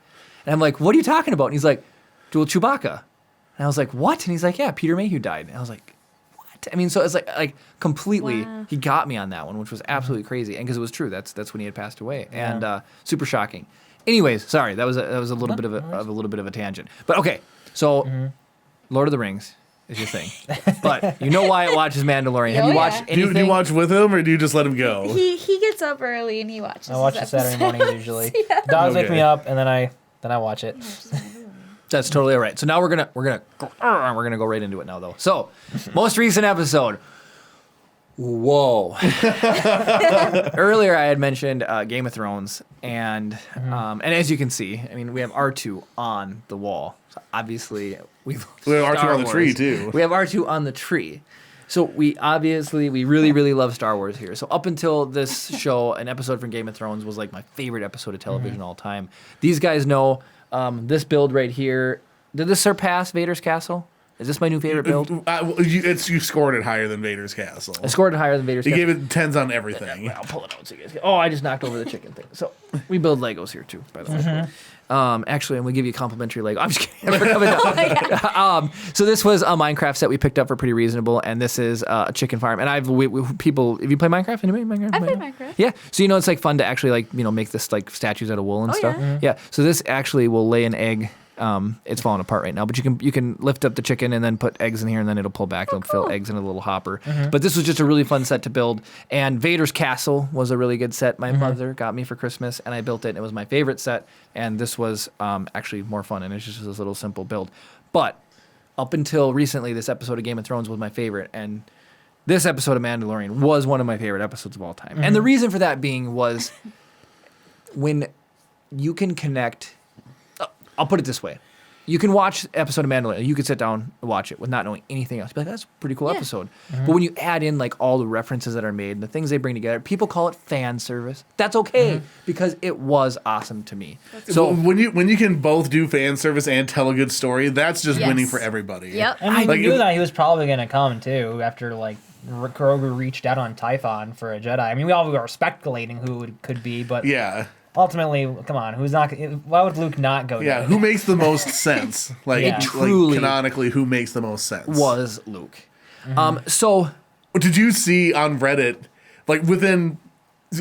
And I'm like, "What are you talking about?" And he's like, "Well, Chewbacca." And I was like, "What?" And he's like, "Yeah, Peter Mayhew died." And I was like, "What?" I mean, so it's like completely, he got me on that one, which was absolutely crazy. And because it was true, that's when he had passed away. And super shocking. Anyways, sorry, that was a little bit of a tangent. But okay, so Lord of the Rings is your thing, but you know Wyatt watches Mandalorian. Have you watched anything? Do you watch with him, or do you just let him go? He gets up early and he watches. I watch it Saturday mornings usually. Dogs wake me up, and then I watch it. That's totally all right. So now we're gonna go right into it now, though. So, most recent episode. Whoa. Earlier I had mentioned Game of Thrones, and as you can see, I mean, we have R2 on the wall. So obviously we have R2 on the tree too. We have R2 on the tree. So we really, really love Star Wars here. So up until this show, an episode from Game of Thrones was like my favorite episode of television all time. These guys know this build right here. Did this surpass Vader's Castle? Is this my new favorite build? You scored it higher than Vader's Castle. I scored it higher than Vader's Castle. You gave it 10s on everything. I'll pull it out so you guys can. Oh, I just knocked over the chicken thing. So we build Legos here too, by the way. Actually, I'm ggoing to give you a complimentary Lego. I'm just kidding. So this was a Minecraft set we picked up for pretty reasonable, and this is a chicken farm. And people, if you play Minecraft, anybody Minecraft? I play Minecraft. Yeah. So it's fun to actually make this statues out of wool and stuff. Yeah. So this actually will lay an egg. It's falling apart right now, but you can lift up the chicken and then put eggs in here, and then it'll pull back. It'll fill eggs in a little hopper. But this was just a really fun set to build. And Vader's Castle was a really good set. My mother got me for Christmas, and I built it. And it was my favorite set, and this was actually more fun. And it's just this little simple build. But up until recently, this episode of Game of Thrones was my favorite, and this episode of Mandalorian was one of my favorite episodes of all time. And the reason for that being was when you can connect. I'll put it this way. you can watch episode of Mandalorian. You could sit down and watch it with not knowing anything else. Be like, that's a pretty cool episode. But when you add in like all the references that are made and the things they bring together, people call it fan service. That's okay because it was awesome to me. So when you can both do fan service and tell a good story, that's just winning for everybody. Yep. And we knew that he was probably going to come too after like Grogu reached out on Typhon for a Jedi. I mean, we all were speculating who it could be, but ultimately, come on, who's not? Why would Luke not go? Yeah, who makes the most sense? Like, truly canonically, who makes the most sense? Was Luke. So, did you see on Reddit, like within?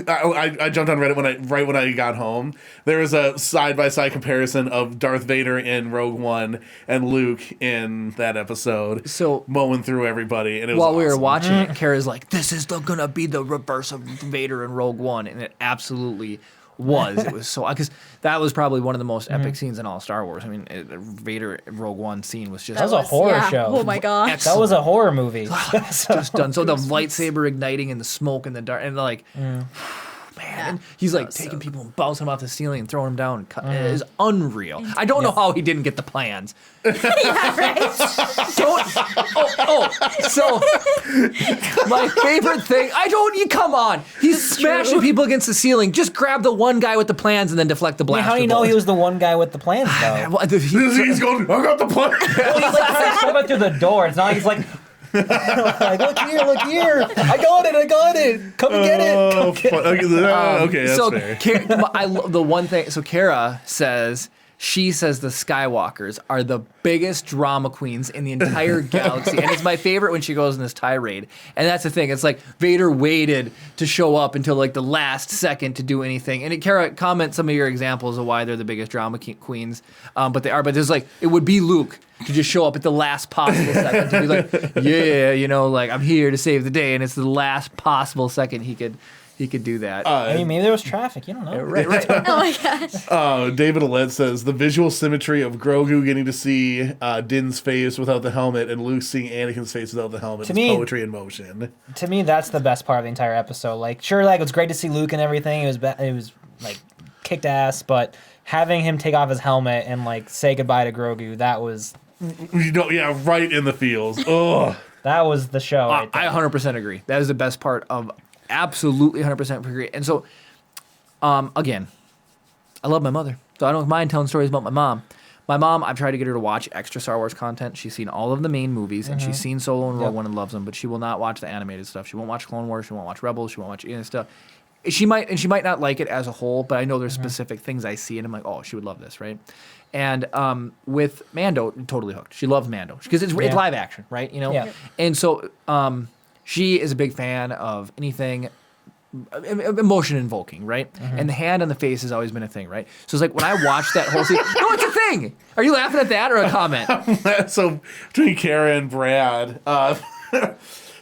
I jumped on Reddit right when I got home. There was a side-by-side comparison of Darth Vader in Rogue One and Luke in that episode. So mowing through everybody, and it was while awesome. we were watching it, Kara's like, "This is gonna be the reverse of Vader in Rogue One," and it absolutely was. It was so because that was probably one of the most epic scenes in all Star Wars. I mean, Vader Rogue One scene was just that was a horror show. Oh my gosh, that was a horror movie. Just done. So the lightsaber igniting and the smoke in the dark and like. Man, and he's like taking people and bouncing them off the ceiling and throwing them down. And it is unreal. I don't know how he didn't get the plans. So my favorite thing. Come on. He's smashing people against the ceiling. Just grab the one guy with the plans and then deflect the blast. How do you know he was the one guy with the plans though? He's going. I got the plan. He's like trying to step out through the door. It's not like he's like. Like, look here! I got it! Come get it! Okay, that's so fair. I love the one thing. So Kara says the Skywalkers are the biggest drama queens in the entire galaxy, and it's my favorite when she goes in this tirade. And that's the thing. It's like Vader waited to show up until like the last second to do anything. And Kara, comment some of your examples of why they're the biggest drama queens. But they are. But there's like it would be Luke to just show up at the last possible second to be like, yeah, like I'm here to save the day, and it's the last possible second he could do that. I mean, maybe there was traffic. You don't know. Right. Oh my gosh. David Alette says the visual symmetry of Grogu getting to see Din's face without the helmet and Luke seeing Anakin's face without the helmet is poetry in motion. To me, that's the best part of the entire episode. Like, sure, like it was great to see Luke and everything. It was like kicked ass, but having him take off his helmet and like say goodbye to Grogu, that was. Right in the feels. Ugh. That was the show. Right there. I 100% agree. That is the best part of absolutely 100% agree. And so, again, I love my mother, so I don't mind telling stories about my mom. My mom, I've tried to get her to watch extra Star Wars content. She's seen all of the main movies, and she's seen Solo and Rogue One and loves them, but she will not watch the animated stuff. She won't watch Clone Wars. She won't watch Rebels. She won't watch any of the stuff. She might not like it as a whole, but I know there's specific things I see, and I'm like, oh, she would love this, right? And with Mando, totally hooked. She loves Mando because it's live action, right? Yeah. And so she is a big fan of anything emotion invoking, right? And the hand on the face has always been a thing, right? So it's like when I watched that whole scene, no, it's a thing. Are you laughing at that or a comment? So between Kara and Brad,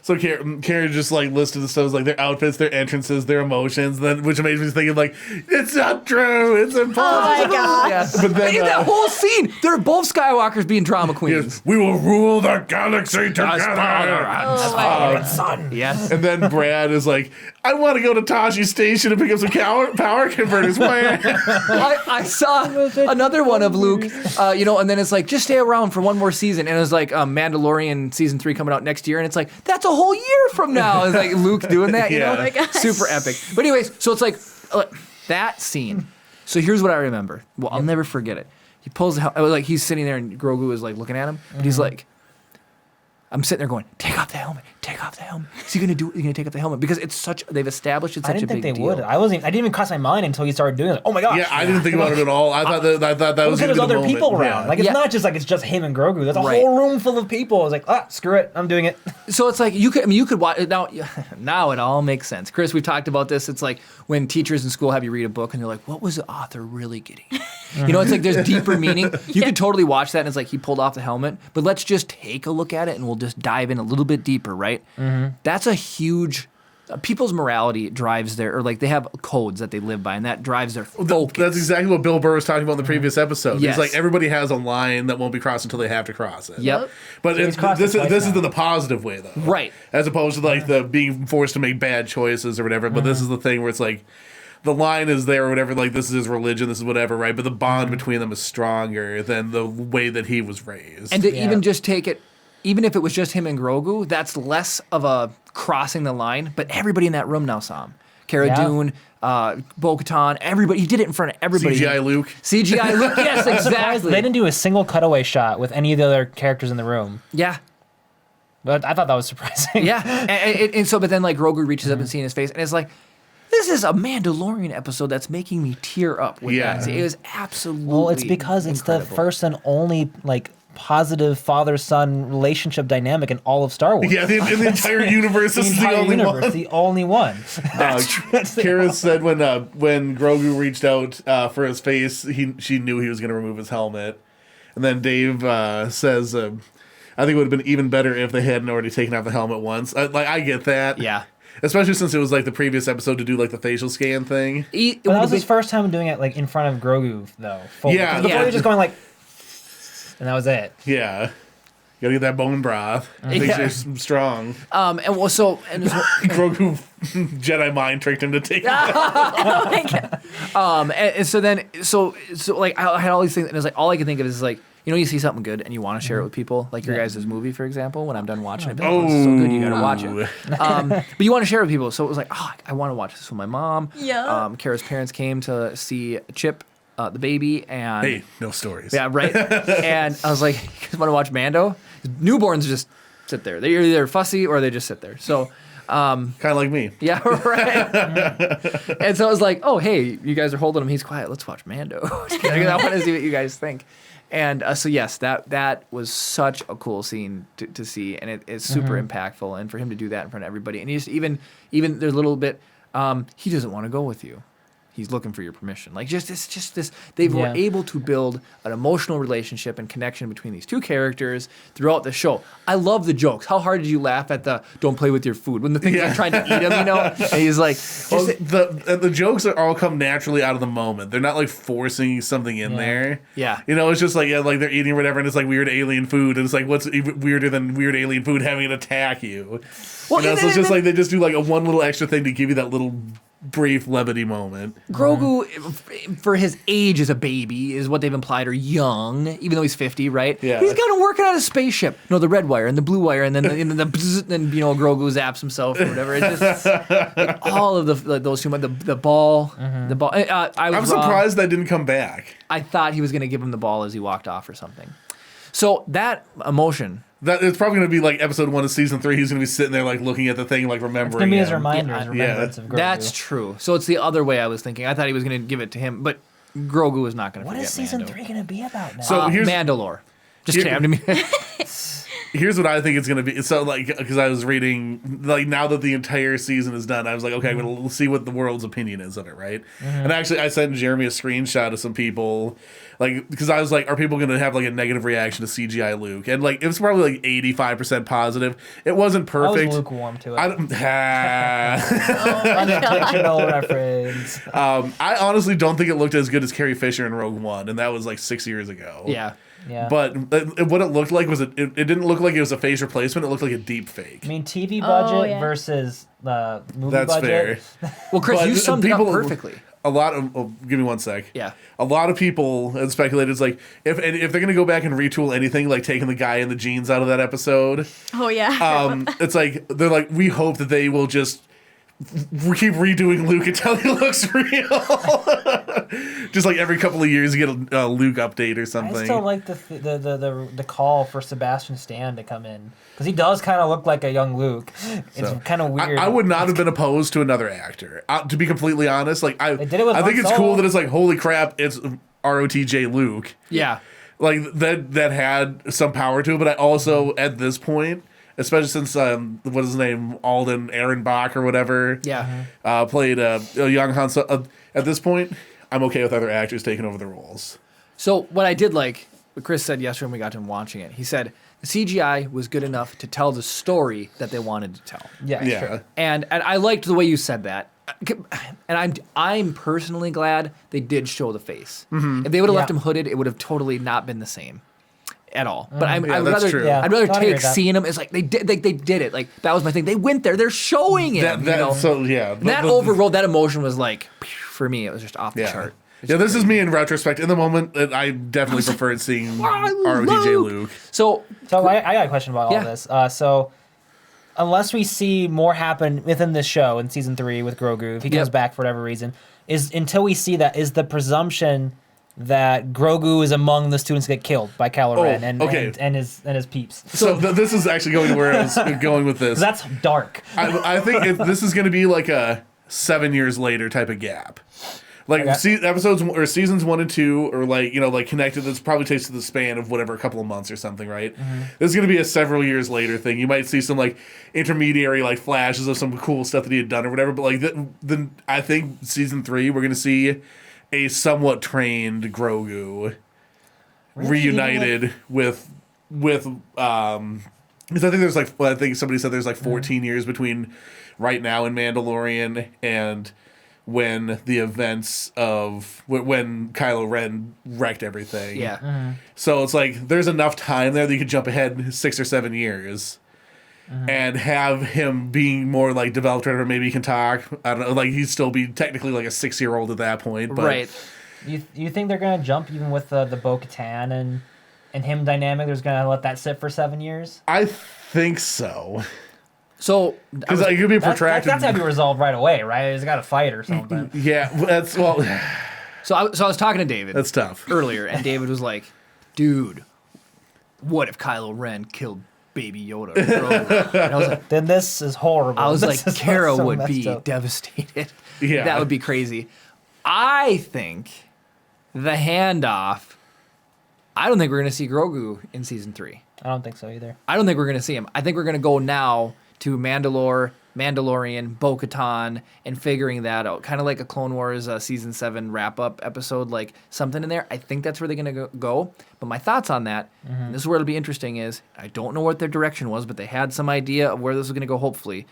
so Kara just like listed the stuff like their outfits, their entrances, their emotions, then which made me thinking like it's not true, it's impossible. Oh my god! Yeah. But then in that whole scene, they're both Skywalkers being drama queens. Yes, we will rule the galaxy together. Oh my god! Son. Yes. And then Brad is like, I want to go to Tashi Station and pick up some power converters. I saw another one of Luke, and then it's like, just stay around for one more season. And it was like Mandalorian season 3 coming out next year. And it's like, that's a whole year from now. It's like Luke doing that, you know? Oh my gosh. Super epic. But anyways, so it's like that scene. So here's what I remember. Well, I'll never forget it. He pulls the helmet, like he's sitting there and Grogu is like looking at him. And he's like, I'm sitting there going, take off the helmet. Take off the helmet. Is he gonna do it? He's gonna take off the helmet because it's they've established it's such a big deal. I didn't think they would. I didn't even cross my mind until you started doing it. Oh my gosh. Yeah, I didn't think about it at all. I thought that was there's other people around. Yeah. Like it's not just like it's just him and Grogu. There's a whole room full of people. I was like, screw it, I'm doing it. So it's like you could watch it now it all makes sense. Chris, we've talked about this. It's like when teachers in school have you read a book and they're like, what was the author really getting at? It's like there's deeper meaning. You could totally watch that and it's like he pulled off the helmet, but let's just take a look at it and we'll just dive in a little bit deeper, right? That's a huge people's morality drives they have codes that they live by, and that drives their focus. That's exactly what Bill Burr was talking about in the previous episode. Yes. He's like, everybody has a line that won't be crossed until they have to cross it. Yep. But this is in the positive way, though. Right. As opposed to like the being forced to make bad choices or whatever. But this is the thing where it's like, the line is there or whatever, like this is his religion, this is whatever, right? But the bond between them is stronger than the way that he was raised. And to even just take it, even if it was just him and Grogu, that's less of a crossing the line. But everybody in that room now saw him. Cara Dune, Bo-Katan, everybody. He did it in front of everybody. CGI Luke. CGI Luke, yes, exactly. They didn't do a single cutaway shot with any of the other characters in the room. Yeah. But I thought that was surprising. Yeah. And so, but then like Grogu reaches up and seeing his face, and it's like, this is a Mandalorian episode that's making me tear up with that. It was absolutely Well, it's because incredible. it's the first and only like positive father-son relationship dynamic in all of Star Wars. Yeah, in the entire universe, this is the only one. The only one. Kara said when Grogu reached out for his face, she knew he was going to remove his helmet. And then Dave says, I think it would have been even better if they hadn't already taken off the helmet once. I get that. Yeah. Especially since it was like the previous episode to do like the facial scan thing. But that was his first time doing it like in front of Grogu though. Fully. Yeah. Before he was just going like, and that was it. Yeah. You gotta get that bone broth. Makes you strong. And well, so Grogu Jedi mind tricked him to take it. Oh my God. and so then so like I had all these things, and it's like all I could think of is like, you know, you see something good and you want to share it with people, like your guys' movie, for example. When I'm done watching it, this is so good, you got to watch it. But you want to share it with people, so it was like, oh, I want to watch this with my mom. Yeah. Kara's parents came to see Chip, the baby, and Hey, no stories. yeah, right. And I was like, you guys want to watch Mando? Newborns just sit there. They're either fussy or they just sit there. So. Kind of like me. Yeah, right. And so I was like, oh, hey, you guys are holding him. He's quiet. Let's watch Mando. I want to see what you guys think. And so, yes, that was such a cool scene to see. And it's super impactful. And for him to do that in front of everybody. And he's even there's a little bit, he doesn't want to go with you. He's looking for your permission. Like, it's just this. They were able to build an emotional relationship and connection between these two characters throughout the show. I love the jokes. How hard did you laugh at the "don't play with your food" when the thing's like trying to eat him? You know, and he's like, well, the jokes are all come naturally out of the moment. They're not like forcing something in there. Yeah, you know, it's just like like they're eating or whatever, and it's like weird alien food, and it's like what's even weirder than weird alien food having it attack you? Well, you know, so it's just like they just do like a one little extra thing to give you that little brief levity moment. Grogu, for his age as a baby, is what they've implied, or young, even though he's 50, right? Yeah. He's kind of working on a spaceship. No, the red wire and the blue wire, and then the bzzz, and you know, Grogu zaps himself or whatever. It's just like, all of those two, the ball, the ball. I'm surprised that didn't come back. I thought he was going to give him the ball as he walked off or something. So that emotion. That it's probably going to be like episode 1 of season 3. He's going to be sitting there like looking at the thing, like remembering. It's going to be his him. reminder, his remembrance of Grogu. That's true. So it's the other way I was thinking. I thought he was going to give it to him, but Grogu was not going to forget. What is season Mando. 3 going to be about now? So here's Mandalore. Just kidding. Here's what I think it's going to be. So, like, because I was reading, like, now that the entire season is done, I was like, okay, I'm going to see what the world's opinion is of it, right? And actually, I sent Jeremy a screenshot of some people, like, because I was like, are people going to have, like, a negative reaction to CGI Luke? And, like, it was probably, like, 85% positive. It wasn't perfect. I was lukewarm to it. Unintentional reference. I honestly don't think it looked as good as Carrie Fisher in Rogue One, and that was, like, 6 years ago. Yeah. Yeah. But what it looked like was it didn't look like it was a face replacement. It looked like a deep fake. I mean, TV budget versus movie That's budget. fair. Well, Chris, But you summed it up perfectly. A lot of give me 1 sec. Yeah. A lot of people have speculated it's like if they're gonna go back and retool anything, like taking the guy in the jeans out of that episode. Oh yeah. It's like they're like, we hope that they will just keep redoing Luke until he looks real. Just like every couple of years, you get a Luke update or something. I still like the call for Sebastian Stan to come in because he does kind of look like a young Luke. It's kind of weird. I would not have been opposed to another actor. To be completely honest, like I did it with think it's Han cool Solo. that it's like, holy crap, it's ROTJ Luke. Yeah. Like that had some power to it, but I also at this point, especially since what is his name, Alden Ehrenbach or whatever, played a young Han Solo. At this point, I'm okay with other actors taking over the roles. So what I did like, what Chris said yesterday when we got to him watching it, he said the CGI was good enough to tell the story that they wanted to tell. Yeah. Sure. And I liked the way you said that. And I'm personally glad they did show the face. If they would have left him hooded, it would have totally not been the same at all. But I'd rather take seeing them. It's like they did it. Like that was my thing. They went there. They're showing it. That overrode. That emotion was like for me, it was just off the chart. Yeah, this is me in retrospect. In the moment, I definitely preferred seeing ROTJ Luke. So I got a question about all this. So unless we see more happen within this show in season 3 with Grogu, if he comes back for whatever reason, until we see that, is the presumption that Grogu is among the students that get killed by Kylo Ren and his peeps. So this is actually going to where I was going with this. That's dark. I think this is going to be like a 7 years later type of gap. Like episodes or seasons 1 and 2 or like connected. This probably takes the span of whatever, a couple of months or something, right? Mm-hmm. This is going to be a several years later thing. You might see some like intermediary like flashes of some cool stuff that he had done or whatever. But like then I think season 3 we're going to see a somewhat trained Grogu reunited with because I think there's I think somebody said there's 14 years between right now in Mandalorian and when the events of when Kylo Ren wrecked everything. Yeah. Mm-hmm. So it's like there's enough time there that you could jump ahead 6 or 7 years. Mm-hmm. And have him being more like developed, or maybe he can talk. I don't know. Like he'd still be technically like a 6-year-old at that point. But right. You think they're gonna jump even with the Bo-Katan and him dynamic? They're gonna let that sit for 7 years? I think so. So because it could be protracted. That's gotta be resolved right away, right? He's got to fight or something. Yeah, that's well. So I was talking to David. That's tough. Earlier, and David was like, "Dude, what if Kylo Ren killed Baby Yoda?" And I was like, then this is horrible. I was this like, Kara so would be up. devastated. Yeah, that would be crazy. I think the handoff. I don't think we're gonna see Grogu in season 3. I don't think so either. I don't think we're gonna see him. I think we're gonna go now to Mandalorian, Bo-Katan, and figuring that out. Kind of like a Clone Wars season 7 wrap-up episode, like something in there. I think that's where they're going to go. But my thoughts on that, and this is where it'll be interesting, is I don't know what their direction was, but they had some idea of where this was going to go, hopefully.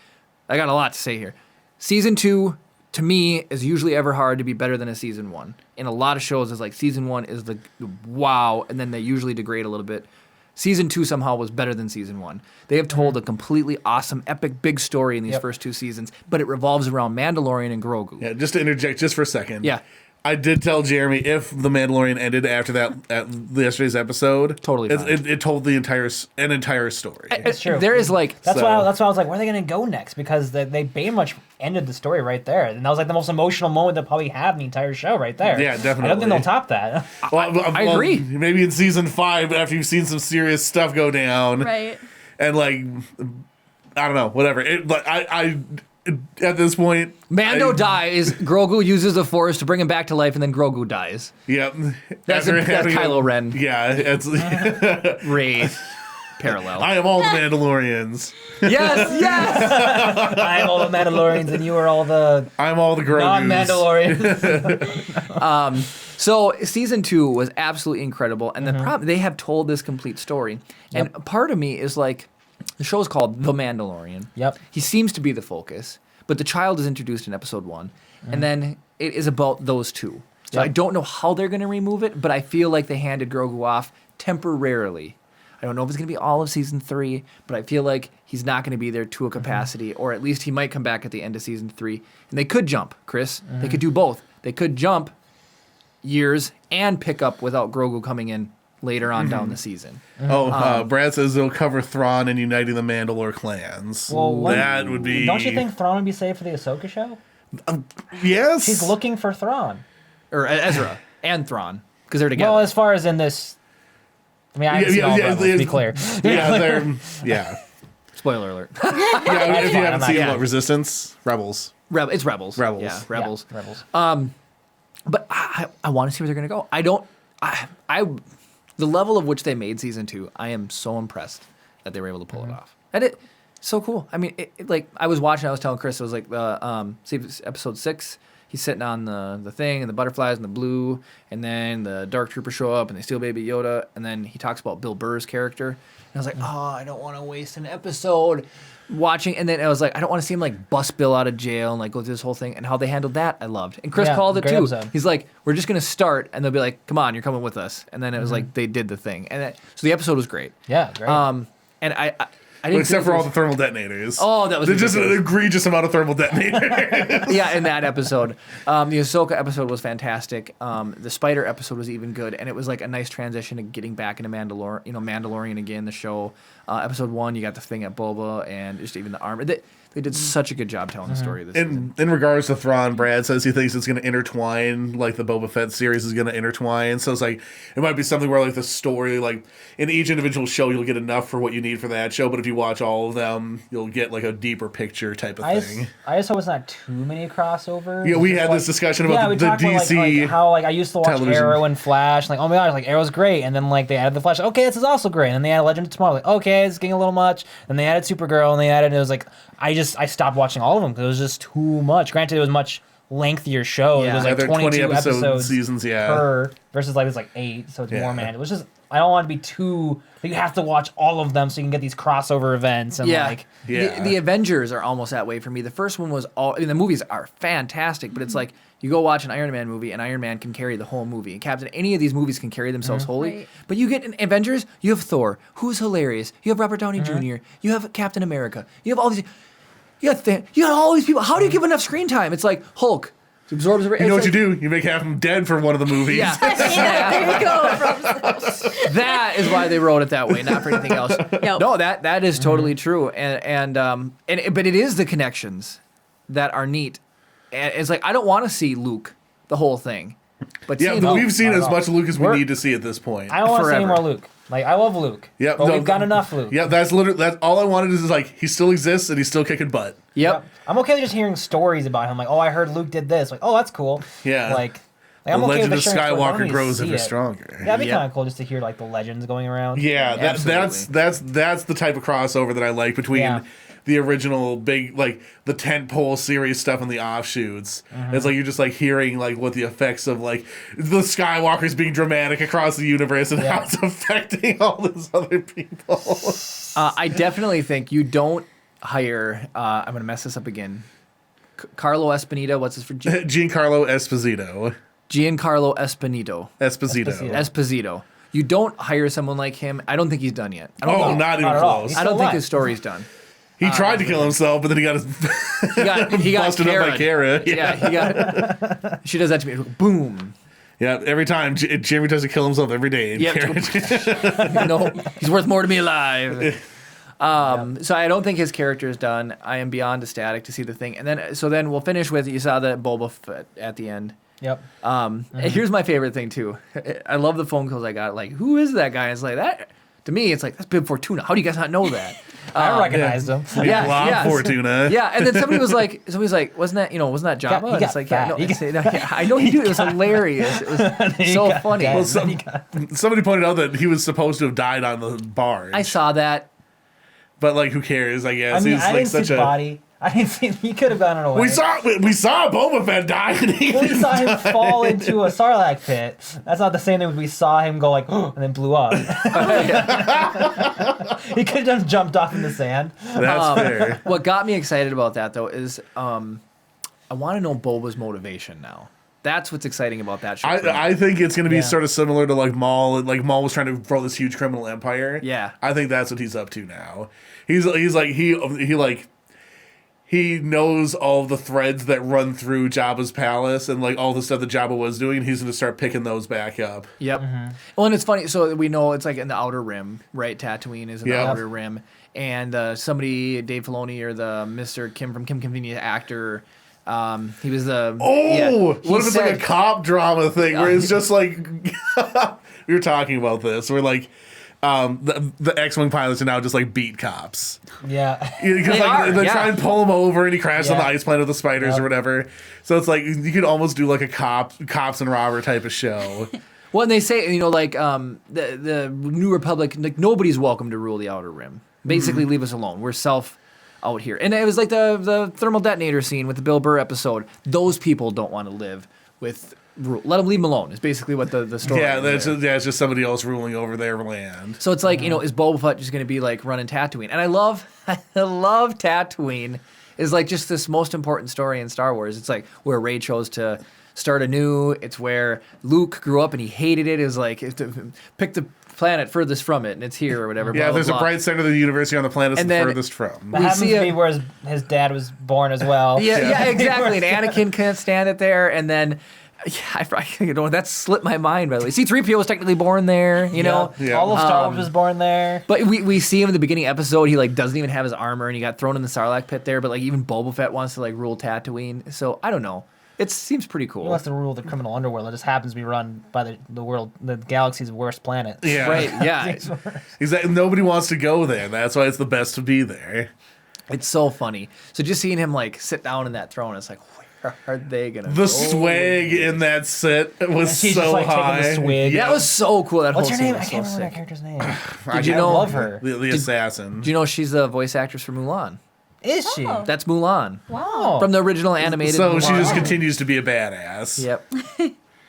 I got a lot to say here. Season 2, to me, is usually ever hard to be better than a season 1. In a lot of shows, it's like season 1 is the wow, and then they usually degrade a little bit. Season 2 somehow was better than season 1. They have told a completely awesome, epic, big story in these first 2 seasons, but it revolves around Mandalorian and Grogu. Yeah, just to interject just for a second. Yeah. I did tell Jeremy if The Mandalorian ended after that at yesterday's episode, totally fine. It told the entire story. It's true. There is like that's why I was like, where are they going to go next? Because they pretty much ended the story right there, and that was like the most emotional moment they'll probably have in the entire show right there. Yeah, definitely. I don't think they'll top that. I agree. Maybe in season 5, after you've seen some serious stuff go down, Right. and like I don't know, whatever. I at this point, Mando dies. Grogu uses the Force to bring him back to life, and then Grogu dies. Yep. That's Kylo Ren. Yeah, it's Ray parallel. I am all the Mandalorians. Yes. I am all the Mandalorians, and you are all the. I'm all the Grogus. Non-Mandalorians. So season 2 was absolutely incredible, and the problem they have told this complete story, and part of me is like. The show is called The Mandalorian. Yep. He seems to be the focus, but the child is introduced in episode 1, and then it is about those two. So I don't know how they're going to remove it, but I feel like they handed Grogu off temporarily. I don't know if it's going to be all of season 3, but I feel like he's not going to be there to a capacity, or at least he might come back at the end of season 3. And they could jump, Chris. They could do both. They could jump years and pick up without Grogu coming in later on down the season. Brad says they'll cover Thrawn and uniting the Mandalore clans. Well, that would be. Don't you think Thrawn would be saved for the Ahsoka show? Yes. She's looking for Thrawn. Or Ezra and Thrawn, because they're together. Well, as far as in this. I mean, I haven't seen all of them, to be clear. Yeah. Spoiler alert. Yeah, if you haven't seen Resistance, Rebels. It's Rebels. Yeah, Rebels. Yeah, Rebels. But I want to see where they're going to go. The level of which they made season 2, I am so impressed that they were able to pull it off. And it's so cool. I mean, like I was watching, I was telling Chris, it was like episode 6. He's sitting on the thing, and the butterflies and the blue, and then the Dark Troopers show up, and they steal Baby Yoda, and then he talks about Bill Burr's character. And I was like, I don't want to waste an episode watching. And then I was like, I don't want to see him like bust Bill out of jail and like go through this whole thing. And how they handled that, I loved. And Chris called it too. Episode. He's like, we're just gonna start, and they'll be like, come on, you're coming with us. And then it was like they did the thing, and so the episode was great. Yeah, great. And except for all the thermal detonators. Oh, that was just an egregious amount of thermal detonators. Yeah, in that episode. The Ahsoka episode was fantastic. The Spider episode was even good, and it was like a nice transition to getting back into Mandalorian again, the show. Episode 1, you got the thing at Boba and just even the armor. They did such a good job telling the story of this season. In regards to Thrawn, Brad says he thinks it's going to intertwine, like the Boba Fett series is going to intertwine. So it's like, it might be something where like the story, like in each individual show, you'll get enough for what you need for that show. But if you watch all of them, you'll get like a deeper picture type of thing. I just hope it's not too many crossovers. Yeah, we had this discussion about the DC. Like how like I used to watch television. Arrow and Flash. Like, oh my gosh, like Arrow's great. And then like they added the Flash. Okay, this is also great. And then they added Legend of Tomorrow. Like, okay, it's getting a little much. And they added Supergirl and they added, and it was like, I stopped watching all of them because it was just too much. Granted, it was much lengthier show. It was like 20 episodes seasons, per versus like it's like 8, so it's more man. It was just, I don't want to be too, like, you have to watch all of them so you can get these crossover events and The Avengers are almost that way for me. The first one was the movies are fantastic, but it's like you go watch an Iron Man movie and Iron Man can carry the whole movie. And Captain, any of these movies can carry themselves wholly. Right. But you get in Avengers, you have Thor, who's hilarious. You have Robert Downey Jr. You have Captain America. You have all these. You got all these people. How do you give enough screen time? It's like Hulk. Absorbs you know what you do? You make half of them dead for one of the movies. Yeah. There you go. That is why they wrote it that way, not for anything else. Yep. No, that is totally true. But it is the connections that are neat. And it's like, I don't want to see Luke the whole thing. But we've seen as much Luke as we need to see at this point. I don't want to see any more Luke. Like, I love Luke. Yeah, but we've got enough Luke. Yeah, that's all I wanted is like, he still exists and he's still kicking butt. Yep. I'm okay with just hearing stories about him. Like, oh, I heard Luke did this. Like, oh, that's cool. Yeah. Like I'm the legend of Skywalker grows ever stronger. Yeah, that'd be kind of cool just to hear like the legends going around. Yeah, that's the type of crossover that I like between the original big, like the tentpole series stuff and the offshoots. It's like you're just like hearing like what the effects of like the Skywalkers being dramatic across the universe and how it's affecting all these other people. I definitely think you don't hire. I'm gonna mess this up again. Carlo Esposito. What's his for? Giancarlo Esposito. Giancarlo Esposito. Esposito. You don't hire someone like him. I don't think he's done yet. Not even close. I don't think his story's done. He tried to kill himself, but then he got busted up by Kara. Yeah, she does that to me. Boom. Yeah, every time Jeremy tries to kill himself every day. No, he's worth more to me alive. So I don't think his character is done. I am beyond ecstatic to see the thing, and then we'll finish with, you saw the Boba Fett at the end. Yep. And here's my favorite thing too. I love the phone calls I got. Like, who is that guy? It's like that. To me, it's like, that's Bib Fortuna. How do you guys not know that? I recognized him. Blob Fortuna. Yeah, and then somebody was like, wasn't that Jabba? It's like, I know he did. It was hilarious. It was so funny. Well, somebody pointed out that he was supposed to have died on the barge. I saw that. But like, who cares? I guess. I mean, I didn't see his body. I didn't see. He could have gone away. We saw Boba Fett die. We saw him fall into a Sarlacc pit. That's not the same thing. We saw him go like, and then blew up. He could have just jumped off in the sand. That's fair. What got me excited about that though is, I want to know Boba's motivation now. That's what's exciting about that show. I think it's going to be sort of similar to like Maul. Like Maul was trying to grow this huge criminal empire. Yeah, I think that's what he's up to now. He's like he knows all the threads that run through Jabba's palace and like all the stuff that Jabba was doing. He's going to start picking those back up. Yep. Well, and it's funny. So we know it's like in the Outer Rim, right? Tatooine is in the Outer Rim, and somebody, Dave Filoni or the Mr. Kim from Kim Convenient actor. He was the what if it's like a cop drama thing where it's just like we were talking about this where like the X-Wing pilots are now just like beat cops. Yeah, because they try and pull him over and he crashes on the ice planet with the spiders or whatever. So it's like you could almost do like a cops and robber type of show. Well, and they say like the New Republic, like nobody's welcome to rule the Outer Rim. Basically, leave us alone. We're out here. And it was like the thermal detonator scene with the Bill Burr episode. Those people don't want to live with let them leave them alone. It's basically what the story is. It's just somebody else ruling over their land. So it's like, is Boba Fett just going to be like running Tatooine? And I love Tatooine is like just this most important story in Star Wars. It's like where Rey chose to start anew. It's where Luke grew up and he hated it. It was like pick the planet furthest from it, and it's here or whatever. Yeah, blah, there's blah, a blah. bright center of the universe here on the planet that's the furthest from. That happens to be where his dad was born as well. Yeah, exactly. And Anakin can't stand it there, and then. Yeah, that slipped my mind, by the way. C-3PO was technically born there, you know? Yeah. All of Star Wars was born there. But we see him in the beginning episode, he like doesn't even have his armor, and he got thrown in the Sarlacc pit there, but like even Boba Fett wants to like rule Tatooine. So, I don't know. It seems pretty cool. He wants to rule the criminal underworld. It just happens to be run by the galaxy's worst planet. Yeah. Right, yeah. Exactly. Nobody wants to go there. That's why it's the best to be there. It's so funny. So just seeing him like sit down in that throne, it's like, where are they gonna The go? swag in that set was She's so just, like, high. taking the swig. That was so cool. That What's whole her name? scene I was can't so remember that sick. character's name. Did you I know? love her. The assassin. Do you know she's the voice actress for Mulan? Is she? That's Mulan. Wow. From the original animated So Mulan. she just continues to be a badass. Yep.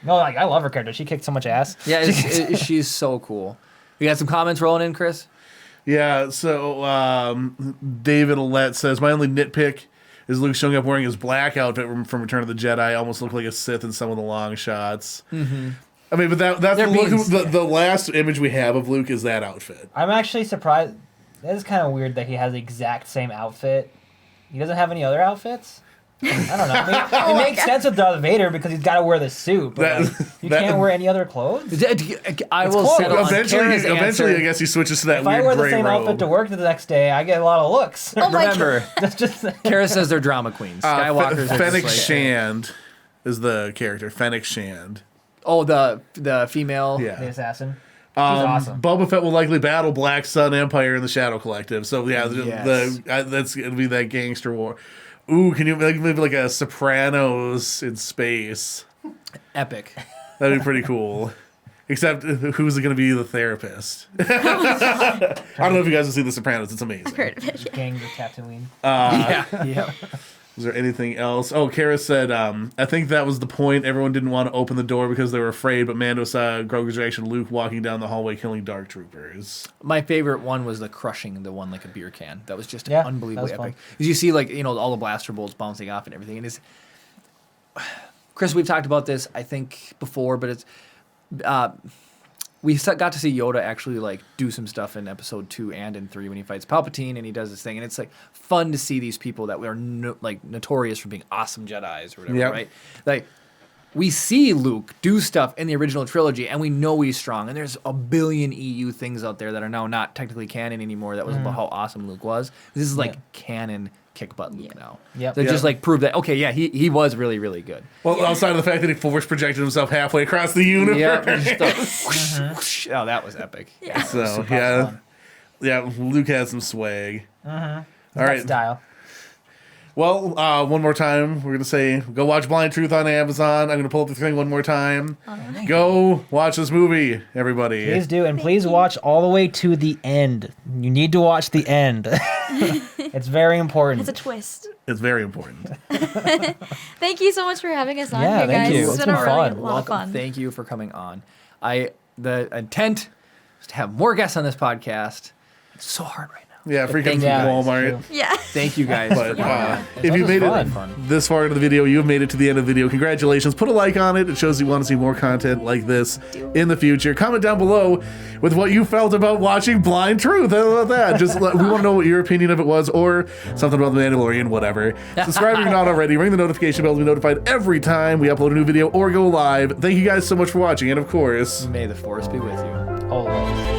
No, like I love her character. She kicked so much ass. Yeah, she's so cool. You got some comments rolling in, Chris? Yeah, so David Olet says, my only nitpick is Luke showing up wearing his black outfit from Return of the Jedi. Almost looked like a Sith in some of the long shots. Mm-hmm. I mean, but that's the look. The last image we have of Luke is that outfit. I'm actually surprised. That is kind of weird that he has the exact same outfit. He doesn't have any other outfits? I don't know. It makes sense with Darth Vader because he's got to wear the suit, but you can't wear any other clothes? I will settle on Kara's Eventually, answer. I guess he switches to that If weird I wear the gray same robe. outfit to work the next day, I get a lot of looks. Oh my Remember, That's just Kara says they're drama queens. Skywalkers are Fennec just like, Shand is the character. Fennec Shand. Oh, the female. Yeah. the assassin. She's awesome. Boba Fett will likely battle Black Sun Empire in the Shadow Collective. So yeah, Yes. that's gonna be that gangster war. Ooh, can you maybe like a Sopranos in space? Epic. That'd be pretty cool. Except who's going to be the therapist? I don't know if you guys have seen The Sopranos. It's amazing. I've heard of it. Gangs of Tatooine. Yeah. Is there anything else? Oh, Kara said, I think that was the point. Everyone didn't want to open the door because they were afraid, but Mando saw Grogu's reaction, Luke walking down the hallway killing Dark Troopers. My favorite one was the crushing the one like a beer can. That was just Yeah, unbelievably that was epic. Because you see like, all the blaster bolts bouncing off and everything. And it's Chris, we've talked about this, I think, before, but it's we got to see Yoda actually like do some stuff in episode 2 and in 3 when he fights Palpatine and he does this thing, and it's like fun to see these people that were notorious for being awesome Jedis or whatever, right? Like we see Luke do stuff in the original trilogy, and we know he's strong. And there's a billion EU things out there that are now not technically canon anymore. That was about how awesome Luke was. This is like canon kick butt Luke now. Yep. That just like prove that he was really, really good. Well, outside of the fact that he force projected himself halfway across the universe. Yeah, oh, that was epic. Yeah. So yeah, Luke had some swag. All right. Style. Well, one more time, we're gonna say go watch Blind Truth on Amazon. I'm gonna pull up the thing one more time. Right. Go watch this movie, everybody. Please do, and please watch all the way to the end. You need to watch the end. It's very important. It's a twist. It's very important. Thank you so much for having us on Yeah, here, thank guys. you. It's It's been a been really fun. lot of fun. Thank you for coming on. The intent is to have more guests on this podcast. It's so hard right now. Yeah, freaking thank you guys. Walmart. Yeah. Thank you guys. But if you was made fun. it this far into the video, you've made it to the end of the video. Congratulations. Put a like on it. It shows you want to see more content like this in the future. Comment down below with what you felt about watching Blind Truth. How about that? We want to know what your opinion of it was, or something about the Mandalorian, whatever. Subscribe if you're not already. Ring the notification bell to be notified every time we upload a new video or go live. Thank you guys so much for watching, and of course, May the force be with you. Always.